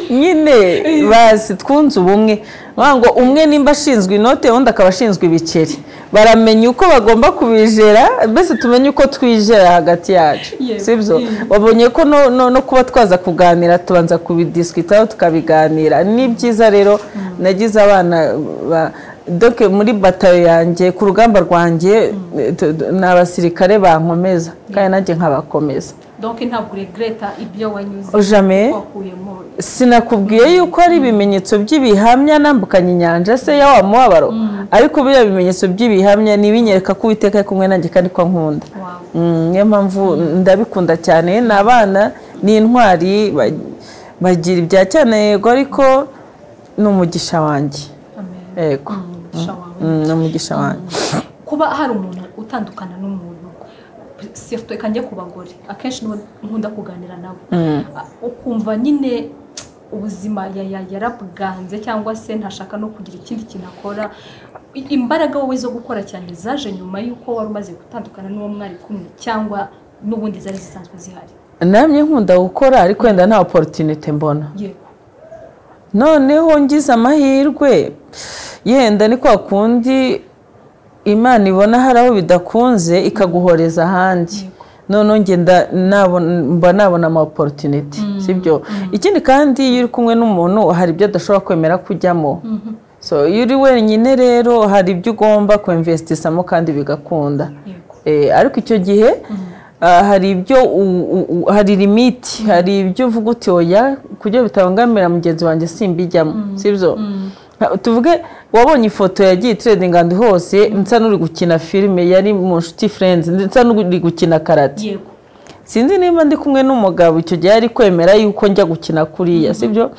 Speaker 1: Nyine basi twunze ubumwe ngo umwe nimba ashinzwe inote undi akaba ashinzwe ibiceri baramenya uko bagomba kubijera mbese tumenye uko twijera hagati yacu sibyo wabonye ko no kuba twaza kuganira tubanza kubidiscuitaho tukabiganira ni byiza rero nagize abana doke muri batayo yanjye ku rugamba rwanjye n'abasirikare bankomeza kandi nanjye nkabakomeza.
Speaker 2: Donc ntabwo regreta ibyo wanyuze
Speaker 1: jamais sinakubwiye yuko ari ibimenyetso by'ibihamya nambukanye inyanja se ya wa mubabaro ariko biriya bimenyetso by'ibihamya nibinyereka ko Uwiteka kumwe nanjye kandi ko nkunda. Niyo mpamvu ndabikunda cyane n'abana ni intwari bagira ibya cyane yego ariko n'umugisha wanjye. Yego n'umugisha wanjye.
Speaker 2: Kuba hari umuntu utandukana n'umuntu surtout kanjye ku bagore akenshi nkunda kuganira nabo ukumva nyine ubuzima yarabwanze cyangwa se ntashaka no kugira ikindi kintu akora imbaraga wowe zo gukora cyane zaje nyuma yuko wari umaze gutandukana n'uwo mwari kumwe cyangwa n'ubundi zari zisanzwe zihari?
Speaker 1: Namye nkunda gukora ariko wenda nta opportunity mbona.
Speaker 2: Yego.
Speaker 1: Noneho ngize amahirwe yenda ni kwa kundi Imana ibona hari aho bidakunze ikaguhoreza ahandi none ngenda nabona ama opportunity sibyo. Ikindi kandi iyo uri kumwe n'umuntu hari ibyo adashobora kwemera kujyamo so iyo uri wenyine rero hari ibyo ugomba kuinvestisamo kandi bigakunda. Ariko icyo gihe hari ibyo hari limit hari ibyo uvuga uti oya kugira bitabangamira mugenzi wanjye simbijyamo sibyo. Tuvuge wabonye ifoto yagiye trending and hose nsa n'uri gukina filime yari mu Nshuti Friends nsa n'uri gukina karate.
Speaker 2: Yego.
Speaker 1: Sinzi niba ndi kumwe n'umugabo icyo gihe ari kwemera yuko njya gukina kuriya sibyo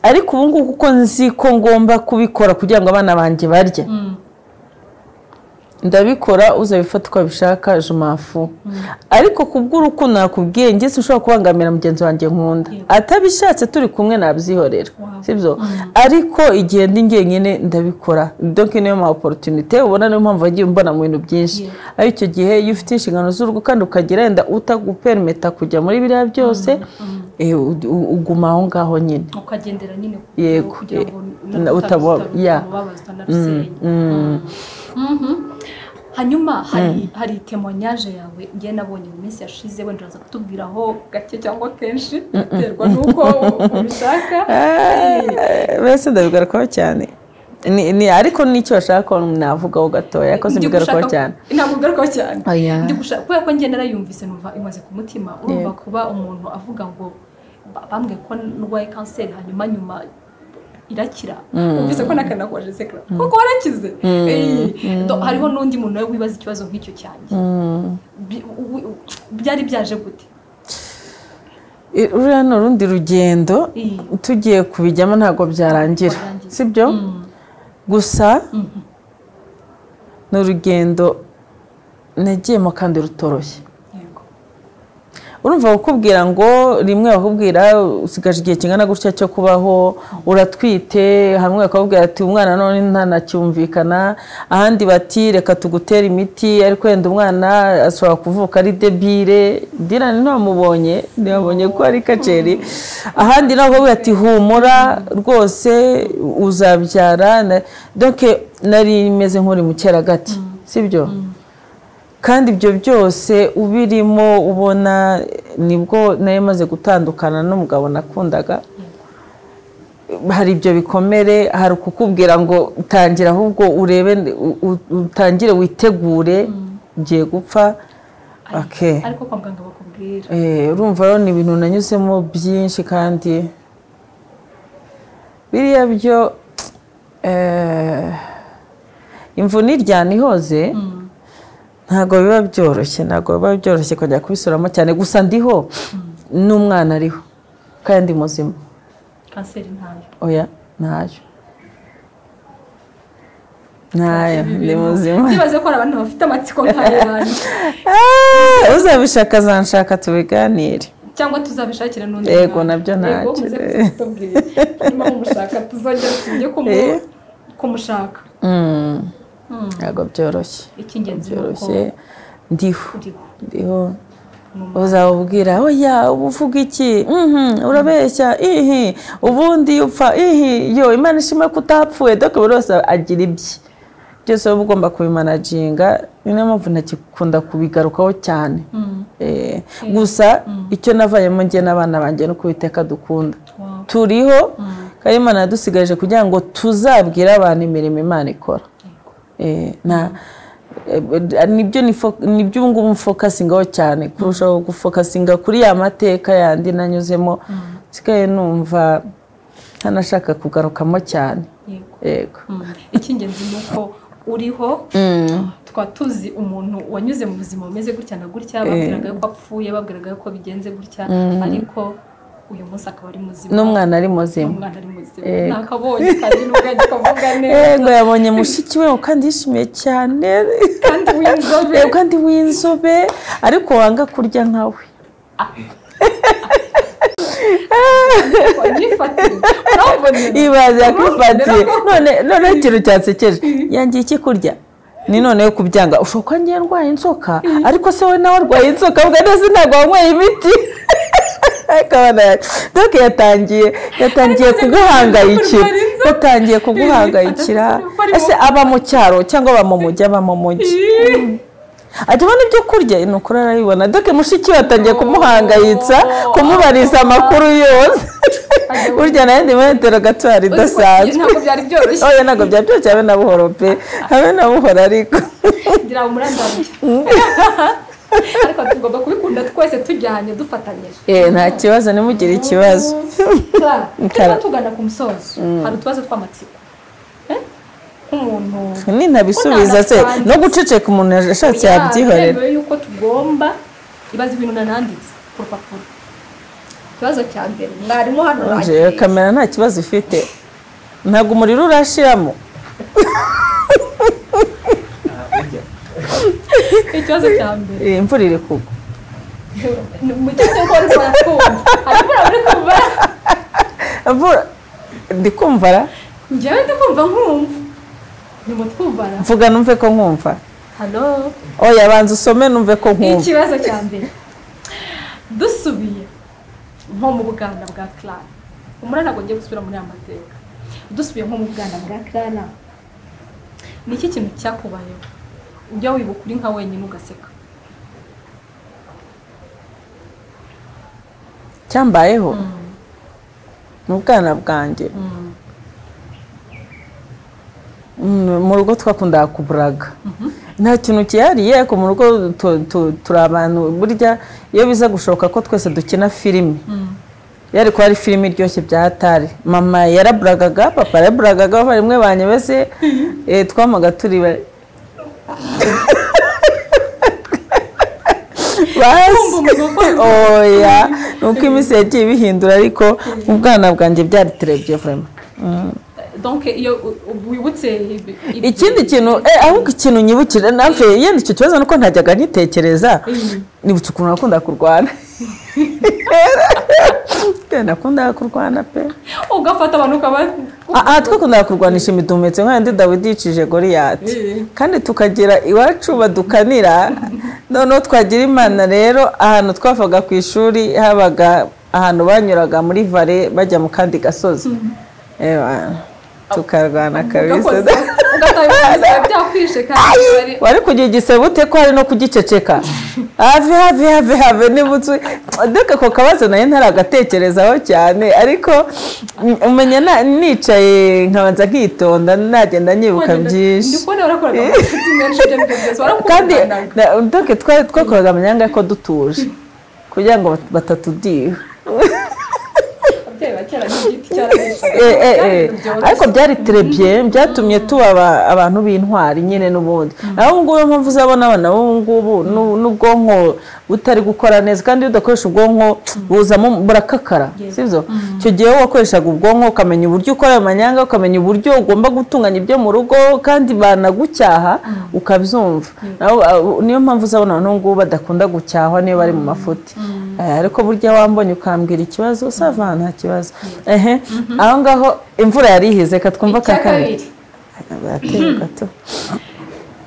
Speaker 1: ariko ubu ngubu kuko nzi ko ngomba kubikora kugira ngo abana banjye barye ndabikora uzabifata uko bishaka jumafu ariko kubw'urukundo nakubwiye nge sinshobora kubangamira mugenzi wanjye nkunda atabishatse turi kumwe nabyihorera sibyo ariko igihe ndi ngenyine ndabikora donc niyo ma opportunité ubona niyo mpamvu agiye mbona mu bintu byinshi ariko icyo gihe iyo ufite inshingano z'urugo kandi ukagira enda utagupermeta kujya muri biriya byose uguma aho ngaho nyine
Speaker 2: ukagendera nyine
Speaker 1: kugira ngo utababazwa
Speaker 2: hanyuma hari témoignage yawe ngiye nabonye mu minsi yashize wenda uraza kutubwiraho gake cyangwa kenshi biterwa nuko ubishaka
Speaker 1: bese ndabigarukaho cyane ni ariko nicyo bashaka navugaho gatoya ariko simbigarukaho cyane
Speaker 2: ntabwo bigarukaho cyane ndi gushaka kubera ko ngiye narayumvise numva imaze ku mutima urumva kuba umuntu avuga ngo bambwe ko ndwaye kanseri hanyuma nyuma irakira umvise ko nakanakoje sekra kuko warakize hariho n'undi muntu nawe wibaza ikibazo nk'icyo cyane byari byaje gute
Speaker 1: uriya ni urundi rugendo tugiye kubijyamo ntabwo byarangira sibyo gusa n'urugendo nagiyemo kandi rutoroshye urumva kukubwira ngo rimwe bakubwira usigaje igihe kingana gutya cyo kubaho uratwite hamwe bakubwira ati umwana none ntanacyumvikana ahandi bati reka tugutera imiti ariko wenda umwana ashobora kuvuka ari debile Dylan ntamubonye ntibabonye ko ari kaceri ahandi nabo ati humura rwose uzabyara donc nari meze nk'uri mu cyeragati sibyo kandi ibyo byose ubirimo ubona nibwo naye maze gutandukana n'umugabo nakundaga hari ibyo bikomere hari kukubwira ngo tangira ahubwo urebe utangire witegure ugiye gupfa
Speaker 2: ariko kwa muganga bakubwira
Speaker 1: urumva rero ni ibintu nanyuzemo byinshi kandi biriya byo imvune iryana ihoze ntabwo biba byoroshye kujya kubisuramo cyane gusa ndiho n'umwana ariho kandi muzima
Speaker 2: kanseri ntayo
Speaker 1: oya ntayo ndi muzima
Speaker 2: nibaze ko abantu bafite amatsiko nk'ayandi
Speaker 1: uzabishaka azanshaka tubiganire
Speaker 2: cyangwa tuzabishakira n'undi
Speaker 1: yego nabyo ntacyo
Speaker 2: niba mumushaka tuzongera tujye kumushaka
Speaker 1: ntabwo byoroshye
Speaker 2: icy'ingenzi
Speaker 1: byoroshye ndiho uzabubwira oya uvuga iki urabeshya ubundi upfa yo Imana ishima ko utapfuye dore buri wese agira ibye byose uba ugomba kubimanaginga niyo mpamvu ntakikunda kubigarukaho cyane gusa icyo navayemo njye n'abana banjye no kubiteka dukunda turiho kandi Imana yadusigaje kugira ngo tuzabwire abantu imirimo Imana ikora nibyo ngubu mfokasingaho cyane kurushaho gufokasinga kuri ya mateka yandi nanyuzemo nsigaye numva ntanashaka kugarukamo cyane
Speaker 2: yego icy'ingenzi ni uko uriho twa tuzi umuntu wanyuze mu buzima bumeze gutya na gutya babwiraga ko apfuye babwiraga ko bigenze gutya ariko uyu munsi akaba ari muzima
Speaker 1: n'umwana ari muzima
Speaker 2: nakabonye kandi n'ubwenge kavuga neza
Speaker 1: yego yabonye mushiki we kandi yishimiye cyane kandi w'inzobe ariko wanga kurya nkawe ibaze yakifatiye none ikintu cyansekeje yangiye iki kurya ni none yo kubyanga ushobora ngiye ndwaye inzoka ariko se we nawe arwaye inzoka ubwo neza ntabwo wanyweye imiti donc yatangiye kuguhangayikira ese aba mu cyaro cyangwa aba mu mujyi ajya abona ibyo kurya ni ukuri arabibona doke mushiki we yatangiye kumuhangayitsa kumubariza amakuru yose burya nayo ndi muri interrogatoire idasanzwe
Speaker 2: ntabwo byari byoroshye
Speaker 1: oya ntabwo byari byoroshye habe na buhoro pe habe na buhoro ariko
Speaker 2: ngira umurandanye ariko tugomba kubikunda twese tujyanye dufatanyije
Speaker 1: nta kibazo nimugire ikibazo
Speaker 2: tugana ku musozo hari utubazo tw'amatsiko nk'umuntu
Speaker 1: nintabisubiza se no guceceka umuntu yashatse yabyihorera
Speaker 2: yuko tugomba ibaza ibintu nananditse ku rupapuro ikibazo cya mbere mwarimu hano
Speaker 1: bagiye kamera nta kibazo ifite ntabwo umuriro urashiramo
Speaker 2: ikibazo cya mbere
Speaker 1: imvura iri kugwa
Speaker 2: mu gihe cyo gukora twumva
Speaker 1: imvura ndi kumva
Speaker 2: njyewe ndi kumva nkumva
Speaker 1: mvuga numve ko nkumva
Speaker 2: halo
Speaker 1: oya banza usome numve ko nkumva
Speaker 2: ikibazo cya mbere dusubiye nko mu buganda bwa Clara umura ntabwo ngiye gusubira muri amateka dusubiye nko mu buganda bwa Clara ni iki kintu cyakubayeho ujya wibuka uri nka wenyine ugaseka
Speaker 1: cyambayeho mu bwana bwanjye mu rugo twakundaga kuburaga nta kintu cyihariye ariko mu rugo turi abantu burya iyo biza gushoboka ko twese dukina filime yari kuba ari filime iryoshye bya hatari mama yaraburagaga papa yaraburagaga barimwe banyebese twamaga turi oya nuko iminsi yagiye bihindura ariko mu bwana bwanjye byari terebye vraiment
Speaker 2: donc iyo wibutse
Speaker 1: ikindi kintu ahubwo ikintu nyibukira nawe yenda icyo kibazo nuko ntajyaga nitekereza nibutse ukuntu nakunda kurwana nakunda kurwana pe
Speaker 2: ugafata abantu
Speaker 1: twakunda kurwanisha imidumetse nk'andi Dawidi yicije Goliyati kandi tukagira iwacu badukanira noneho twagira Imana rero ahantu twavuga ku ishuri habaga ahantu banyuraga muri vale bajya mu kandi gasozi tukarwana kabisa
Speaker 2: byakwishe kandi
Speaker 1: wari kugira igisebute ko hari no kugiceceka have nibutse deka ko kabazo naye ntaragatekerezaho cyane ariko umenya nicaye nkabanza nkitonda nagenda nyibuka byinshi kandi deke twakoraga amanyanga ko dutuje kugira ngo batatudiha ariko byari trebye byatumye tuba abantu b'intwari nyine n'ubundi naho ngubu mpamvu uzabona abana ngubu n'ubwonko butari gukora neza kandi udakoresha ubwonko buzamo burakakara sivyo cyo gihe wakoreshaga ubwonko ukamenya uburyo ukora amanyanga ukamenya uburyo ugomba gutunganya ibyo mu rugo kandi banagucyaha ukabyumva niyo mpamvu uzabona abantu ngubu badakunda gucyahwa niyo bari mu mafuti ariko burya wambonye ukambwira ikibazo sava nta kibazo aho ngaho imvura yari ihize katwumva kakabiri bateye gato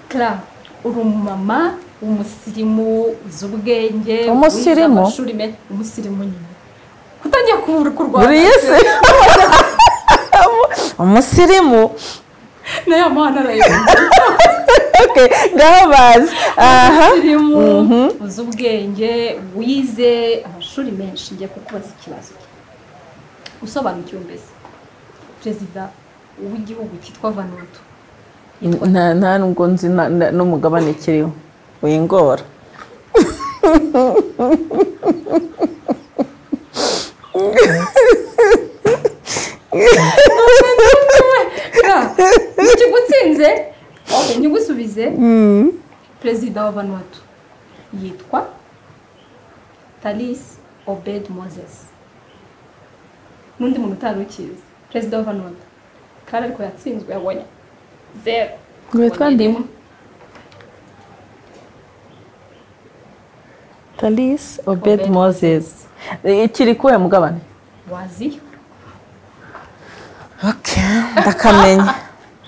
Speaker 2: Clara uri umumama umusirimu z'ubwenge
Speaker 1: umusirimu
Speaker 2: nyine kutangiye kurwana
Speaker 1: buri yese umusirimu
Speaker 2: nayo mana arayumva
Speaker 1: okay ngaho bazi
Speaker 2: umusirimu z'ubwenge wize amashuri menshi ngiye kukubaza ikibazo usobanukiwe mbese perezida w'igihugu cyitwa Vanuatu
Speaker 1: nta nubwo nzi n'umugabane kiriho wingora
Speaker 2: nikigutsinze nyigusubize perezida wa Vanuatu yitwa Talis Obed Moses n'undi muntu utarukiza perezida wa Vanuatu kandi ariko yatsinzwe yabonye 0
Speaker 1: witwa nde Talis Obed Moses ikiri kuwe mugabane
Speaker 2: wazi
Speaker 1: okay ndakamenya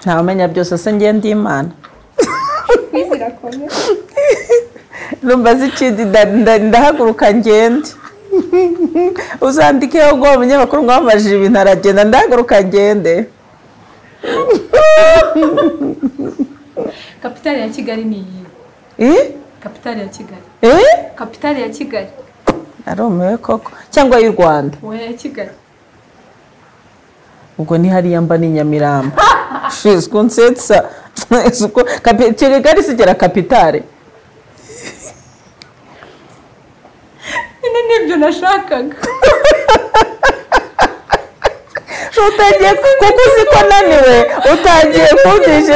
Speaker 1: ntamenya byose se ngiye ndi Imana
Speaker 2: kwizira kone
Speaker 1: numbaza ikindi ndahaguruka ngende uzandikeho ngo umunyamakuru mwamajije ibintu aragenda ndahaguruka ngende
Speaker 2: kapitali ya Kigali ni kapitali ya Kigali kapitali ya Kigali
Speaker 1: aromewe koko cyangwa y'u Rwanda
Speaker 2: we Kigali
Speaker 1: ubwo ni hariya mba ni Nyamirambo shizwe nsetsa suko kapitali gari sigera kapitale
Speaker 2: nibyo nashakaga
Speaker 1: utagiye kuko uziko naniwe utagiye kundisha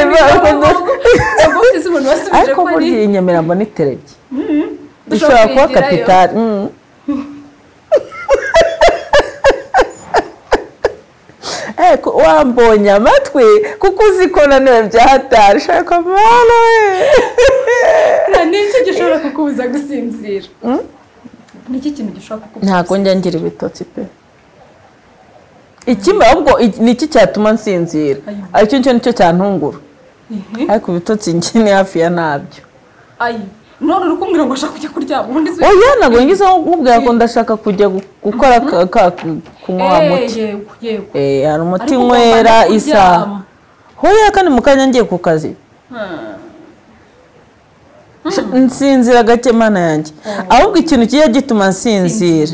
Speaker 1: ariko burya Nyamirambo ni terebye dushobora kuba kapitale wambonye amatwi kuko uziko naniwe byahatari shaka mwana
Speaker 2: we n'iki gishobora kukubuza gusinzira niki kintu gishobora kukubuza
Speaker 1: ntago njya ngira ibitotsi pe ikimba ahubwo niki cyatuma nsinzira aricyo nicyo cyantungura ariko ibitotsi njye hafi ya nabyo
Speaker 2: none urukumbira ngo ashaka kujya kuryama ubundi se
Speaker 1: oya nago ngize nkubwira ko ndashaka kujya gukora kunywa muti hari umuti nywera isaha hoya kandi mukanya ngiye ku kazi nsinzira gake mana yanjye ahubwo ikintu kiye gituma nsinzira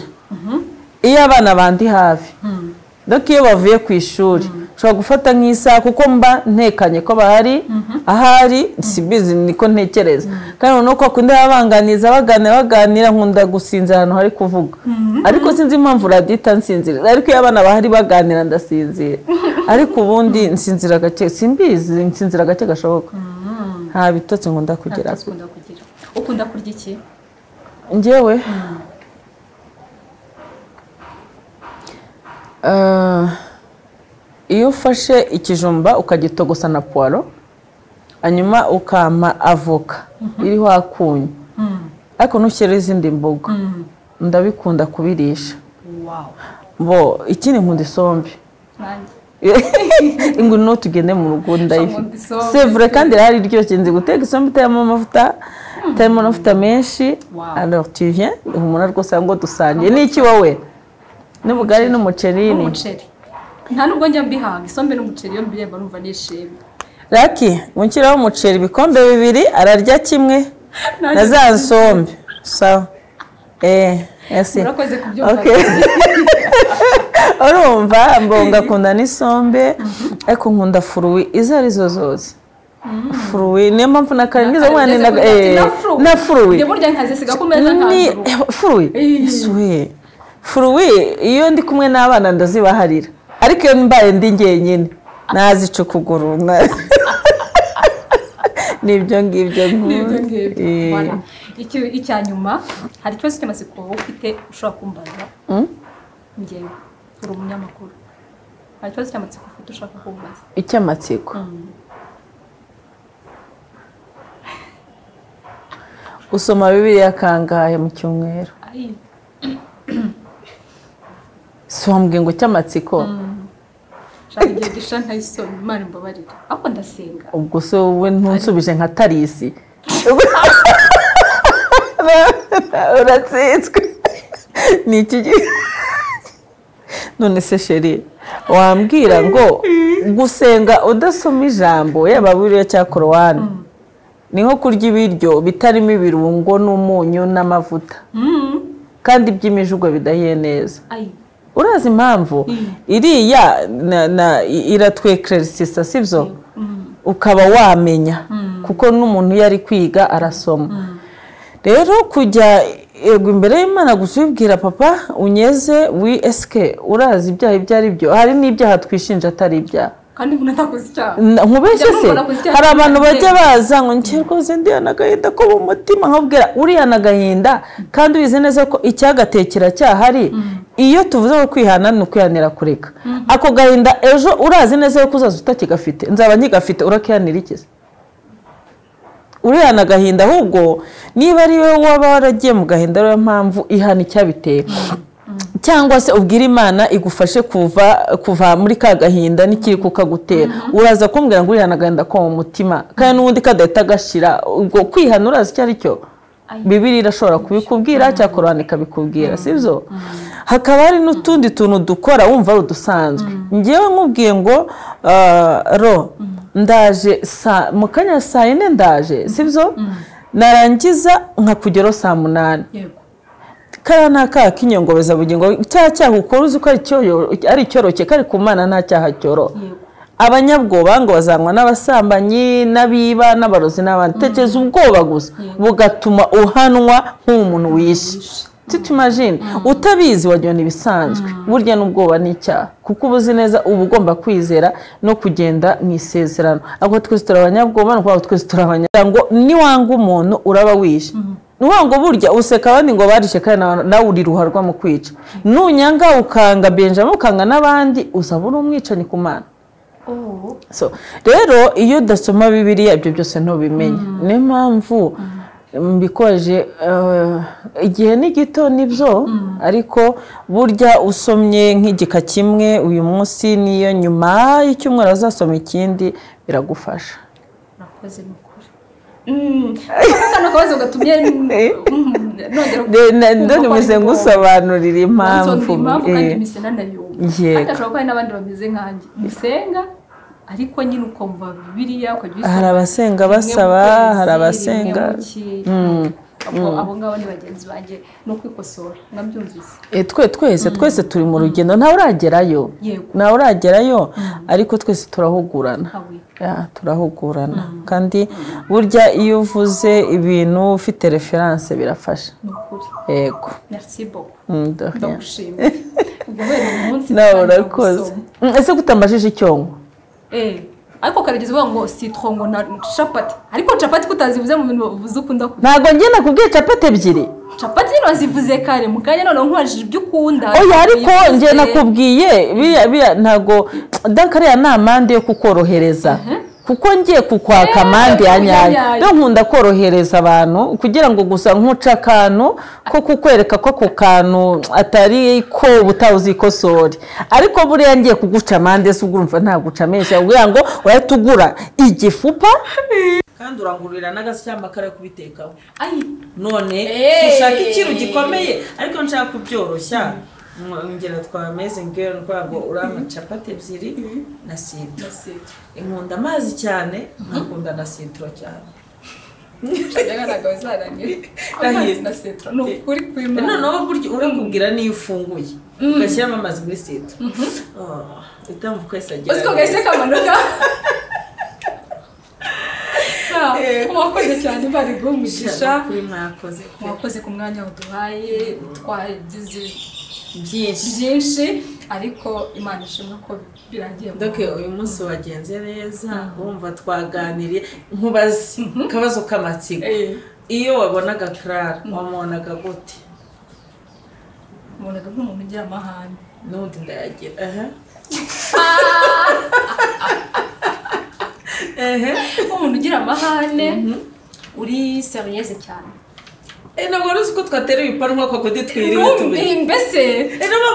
Speaker 1: iyo abana bandi hafi donc iyo bavuye ku ishuri ushobora gufata nk'isaha kuko mba ntekanye ko bahari ahari sibizi niko ntekereza kandi nuko akunda yabanganiza baganira nkunda gusinzira ahantu hari kuvuga ariko sinzi impamvu radita nsinzira ariko iyo abana bahari baganira ndasinzira ariko ubundi nsinzira gake simbizi nsinzira gake gashoboka nta bitotsi nkunda kugira
Speaker 2: ukunda kurya iki
Speaker 1: njyewe iyo ufashe ikijumba ukagitogosa na poiro hanyuma ukama avoka iriho akunyu ariko ntushyire izindi mboga ndabikunda kubirisha bo ikindi nkunda isombe ingunu tugende mu rugo ndayifite c'est vrai kandi hari iryoshye nzi guteka isombe itayemo amavuta itayemo amavuta menshi alors tu viens umuntu rwose ngo dusangiye niki wowe n'ubugari n'umuceri
Speaker 2: nta nubwo njya mbihanga isombe n'umuceri iyo mbireba numva nishimye
Speaker 1: Lucky munkiraho umuceri bikombe 2 ararya kimwe na za nsombe sawa ese
Speaker 2: murakoze kubyumva
Speaker 1: okay urumva mbonga kunda n'isombe ariko nkunda furuwi izo arizo zose furuwi niyo mpamvu nakaringiza mwana na furuwi
Speaker 2: njye burya nkazisiga ku meza nkanzu
Speaker 1: furuwi furuwi iyo ndi kumwe n'abana ndazibaharira ariko iyo mbaye ndi ngenyine nazica ukuguru nibyo ngibyo
Speaker 2: icyanyuma hari ikibazo cy'amatsiko ufite ushobora kumbaza njyewe uri umunyamakuru hari ikibazo cy'amatsiko ufite ushaka kumbaza
Speaker 1: icy'amatsiko usoma Bibiliya kangahe mu cyumweru sombwe ngo cy'amatsiko
Speaker 2: shaka igihe gisha ntayisoma Imana imbabarira ako ndasenga
Speaker 1: ubwo so wowe ntunsubije nka Tarisi uratsitswe ni iki none se chérie wambwira ngo gusenga udasoma ijambo yaba Bibiliya cya Korowani ni nko kurya ibiryo bitarimo ibirungo n'umunyu n'amavuta kandi by'imijugo bidahiye neza urazi impamvu iriya iratwekeresisa sibyo ukaba wamenya kuko n'umuntu yari kwiga arasoma rero kujya yego imbere y'Imana gusubwira papa unyeze eske urazi ibyaha ibyo ari byo hari n'ibyaha twishinja atari ibyaha
Speaker 2: kandi ntakoze icyaha
Speaker 1: nkubeshye se hari abantu bajya baza ngo nkerkoze ndi anagahinda ko mu mutima nkubwira uri anagahinda kandi ubize neza ko icyagatekera cyahari iyo tuvuze ko kwihana no kwihanira kureka ako gahinda ejo urazi neza ko uzaza utakigafite nzaba nkigafite urakihanira ikize uri anagahinda ahubwo niba ari we waba waragiye mu gahinda rero mpamvu ihana icyabiteye cyangwa se ubwira Imana igufashe kuva muri ka gahinda n'ikiri kukagutera uraza kumbwira ngo urihana gahinda ko mu mutima kandi n'ubundi kadahita gashira ubwo kwihana urazi icyo ari cyo Bibiliya irashobora kubikubwira cyangwa Korani ikabikubwira sibyo hakaba hari n'utundi tuntu dukora wumva ari udusanzwe ngewe nkubwiye ngo ndaje mu kanya saa 4 ndaje sibyo narangiza nkakugero saa 8 kara naka kinyongobeza bugingo cyaha ukora uzi ko ari icyoroke kari ku Mana nta cyaha cyoro abanyabwoba ngo bazanwa n'abasambanyi n'abiba n'abarozi n'abandi tekeza ubwoba gusa bugatuma uhanwa nk'umuntu wishe tutimagine utabizi wagiye nibisanzwe burya n'ubwoba n'icyaha kuko ubuzi neza uba ugomba kwizera no kugenda mu isezerano ahubwo twese turabanyabwoba no twese turabanyango ni wanga umuntu uraba wishe nuwango burya useka abandi ngo barishe kandi nawe uri ruharwa mu kwica nunyanga ukanga Benjamin ukanga n'abandi uzabura umwicanye ku Mana so rero iyo udasoma Bibiliya ibyo byose ntubimenya niyo mpamvu mbikoje igihe ni gito nibyo ariko burya usomye nk'igika kimwe uyu munsi niyo nyuma y'icyumweru azasoma ikindi biragufasha
Speaker 2: nakoze mukuri kana kabazo gatumye
Speaker 1: ndone muze ngusobanurira impamvu
Speaker 2: kandi misena nayo atashobora ko n'abandi bameze nkanjye musenga ariko nyine ukumva Bibiliya ukajya
Speaker 1: hari abasenga basaba hari abasenga
Speaker 2: abo ngabo ni bagenzi banjye no kwikosora ngabyumvise
Speaker 1: twese turi mu rugendo ntawe uragerayo ariko twese turahugurana turahugurana kandi burya iyo uvuze ibintu ufite reference birafasha yego
Speaker 2: merci beaucoup ndagushimira ubwo bene umunsi
Speaker 1: urakoze ese gutambajije icyongo
Speaker 2: ariko karigeze uvuga ngo citron ngo na chapati ariko chapati kutazivuze mu bintu uvuze ukunda
Speaker 1: ntago ngiye nakubwiye chapati ebyiri
Speaker 2: capati nyine wazivuze kare mu kanya none nkwajije ibyo ukunda
Speaker 1: oya ariko nje nakubwiye biya ntago dankariya namande yo kukorohereza kuko ngiye kukwaka amande ya nyayo yo nkunda korohereza abantu kugira ngo gusa nkuca akantu ko kukwereka ko ku kantu atari ko butawuzi ikosori ariko buriya ngiye kuguca amande se ugurumva nta gucamesha kugira ngo urayatugura igifupa kandi urangurira n'agasyamba kare kubitekaho none ushaka ikintu gikomeye ariko nshaka kubyoroshya ngera twameze ngero nkwago urama capati ebyiri na citro inkunda amazi cyane nakunda na citro cyane
Speaker 2: cyagaraga uzaranye amazi na citro no kuri kwimana
Speaker 1: no buryo urakubwira niyo ufunguye ugashyiramo amazi muri citro itamvu kwese agira
Speaker 2: usko gese kamanuka mwakoze cyane bari gumisha
Speaker 1: kuri mwakoze
Speaker 2: ku mwanya uduhaye twagize
Speaker 1: byinshi
Speaker 2: ariko Imana ishimwe ko birangiye
Speaker 1: doke uyu munsi wagenze neza urumva twaganiriye nkubazi kabazo kamatsiko iyo wabonaga Clara wamubonaga gute
Speaker 2: mubonaga nk'umuntu ugira amahane
Speaker 1: n'undi ndayagira
Speaker 2: umuntu ugira amahane uri serieuse cyane
Speaker 1: ntabwo ruzi ko twatereye ipanu nk'uko kode twiriwe tubiri
Speaker 2: mbese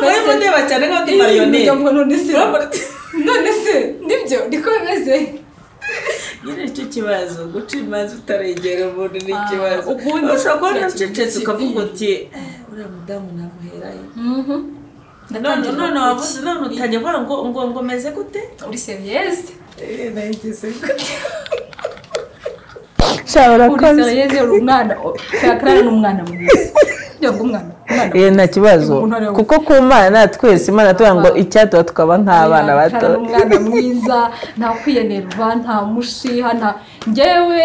Speaker 1: mpamvu ndeba cyane nk'abandi marionete
Speaker 2: none se nibyo niko bimeze
Speaker 1: nyine icyo kibazo guca imanza utaregera umuntu ni ikibazo ushobora kubona ucecetse ukavuga uti uriya mudamu namuherayo none wavuze none utajya avuga ngo meze gute
Speaker 2: uri serieuse
Speaker 1: nagize
Speaker 2: uri umwana Clara n'umwana mwiza
Speaker 1: nta kibazo kuko ku Mana twese Imana tuvuga ngo icyatuba tukaba nk'abana bato
Speaker 2: umwana mwiza nta kwiyenerwa nta mushiha nta njyewe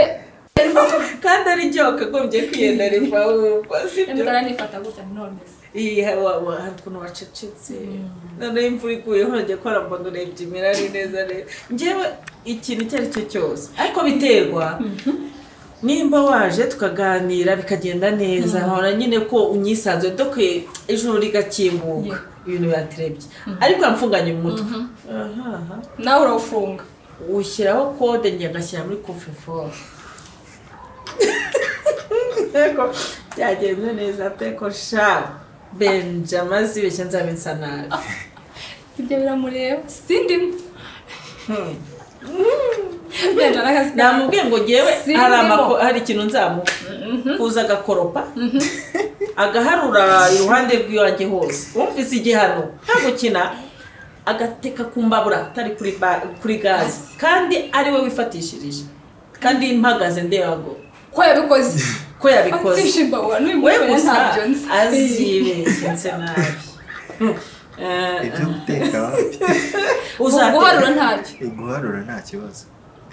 Speaker 1: kandi ari byo wakagombye kwiyenerwa
Speaker 2: Clara nifata gute none
Speaker 1: hari ukuntu wacecetse noneho imvura iguyeho nongeye kora mbona urebye imirari neza rero njyewe ikintu icyo ari cyo cyose ariko biterwa nimba waje tukaganira bikagenda neza nkabona nyine ko unyisanze doke ijoro rigakinguka ibintu byaterebye ariko yamfunganye mu mutwe
Speaker 2: nawe urawufunga
Speaker 1: ushyiraho kode njye ngashyira muri coffre-fort byagenze neza peko sha Benjamin zibeshya nzabinsa nabi
Speaker 2: ibyo biramureba sindimo
Speaker 1: namubwiye ngo ngewe hari ikintu nzamuha kuza agakoropa agaharura iruhande rw'iwanjye hose wumvise igihano nta gukina agateka ku mbabura atari kuri gazi kandi ari we wifatishirije kandi mpagaze ndeba ngo
Speaker 2: ko yabikoze
Speaker 1: we gusa azibeshye nabi
Speaker 3: ibyo guteka guharura nta kibazo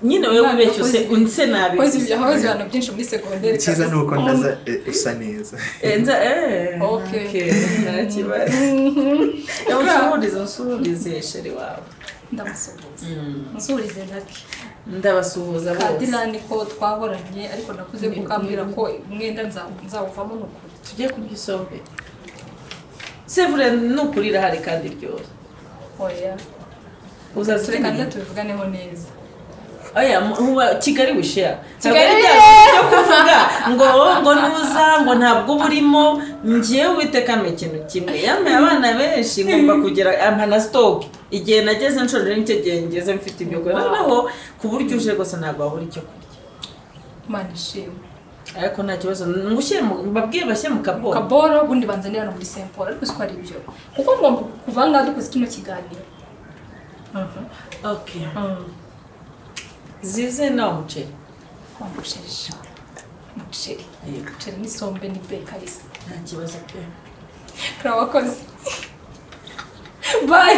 Speaker 1: nyine wewe wibeshye unse nabi
Speaker 2: kozi ibintu byinshi muri segonderi
Speaker 3: cyiza nuko ndaza usa neza
Speaker 1: okay nta kibazo nsubirize sheri wawe
Speaker 2: ndamusuhuza nsubirize ndaki
Speaker 1: ndabasuhuza bose
Speaker 2: kadirani ko twahoranye ariko nakuze kukambwira ko umwenda nzawuvamo n'ukuri
Speaker 1: tujye kurya isombe sevure n'ukurira hari kandi ryose
Speaker 2: oya
Speaker 1: uzatureka
Speaker 2: nze tubivuganeho neza
Speaker 1: oya Kigali wishya Kigali yo kuvuga ngo nuza ngo ntabwo burimo ngiye witekame ikintu kimwe yamwe abana benshi ngomba kugira amana stock igihe nageze nshorera n'icegengeze mfite ibyo naho ku buryo uje gose ntabwo wabura icyo kurya
Speaker 2: manishimwe
Speaker 1: ariko nta kibazo ngushyire mbabwiye bashye mu
Speaker 2: kaboro bundi banzanira no muri Saint-Paul ariko siko ari byo kuko ngomba kuvanga dukoze kino kiganiro
Speaker 1: okay zize na umuceri
Speaker 2: umuceri n'isombe ni bekalisi
Speaker 1: nta kibazo pe
Speaker 2: kurabakoze bye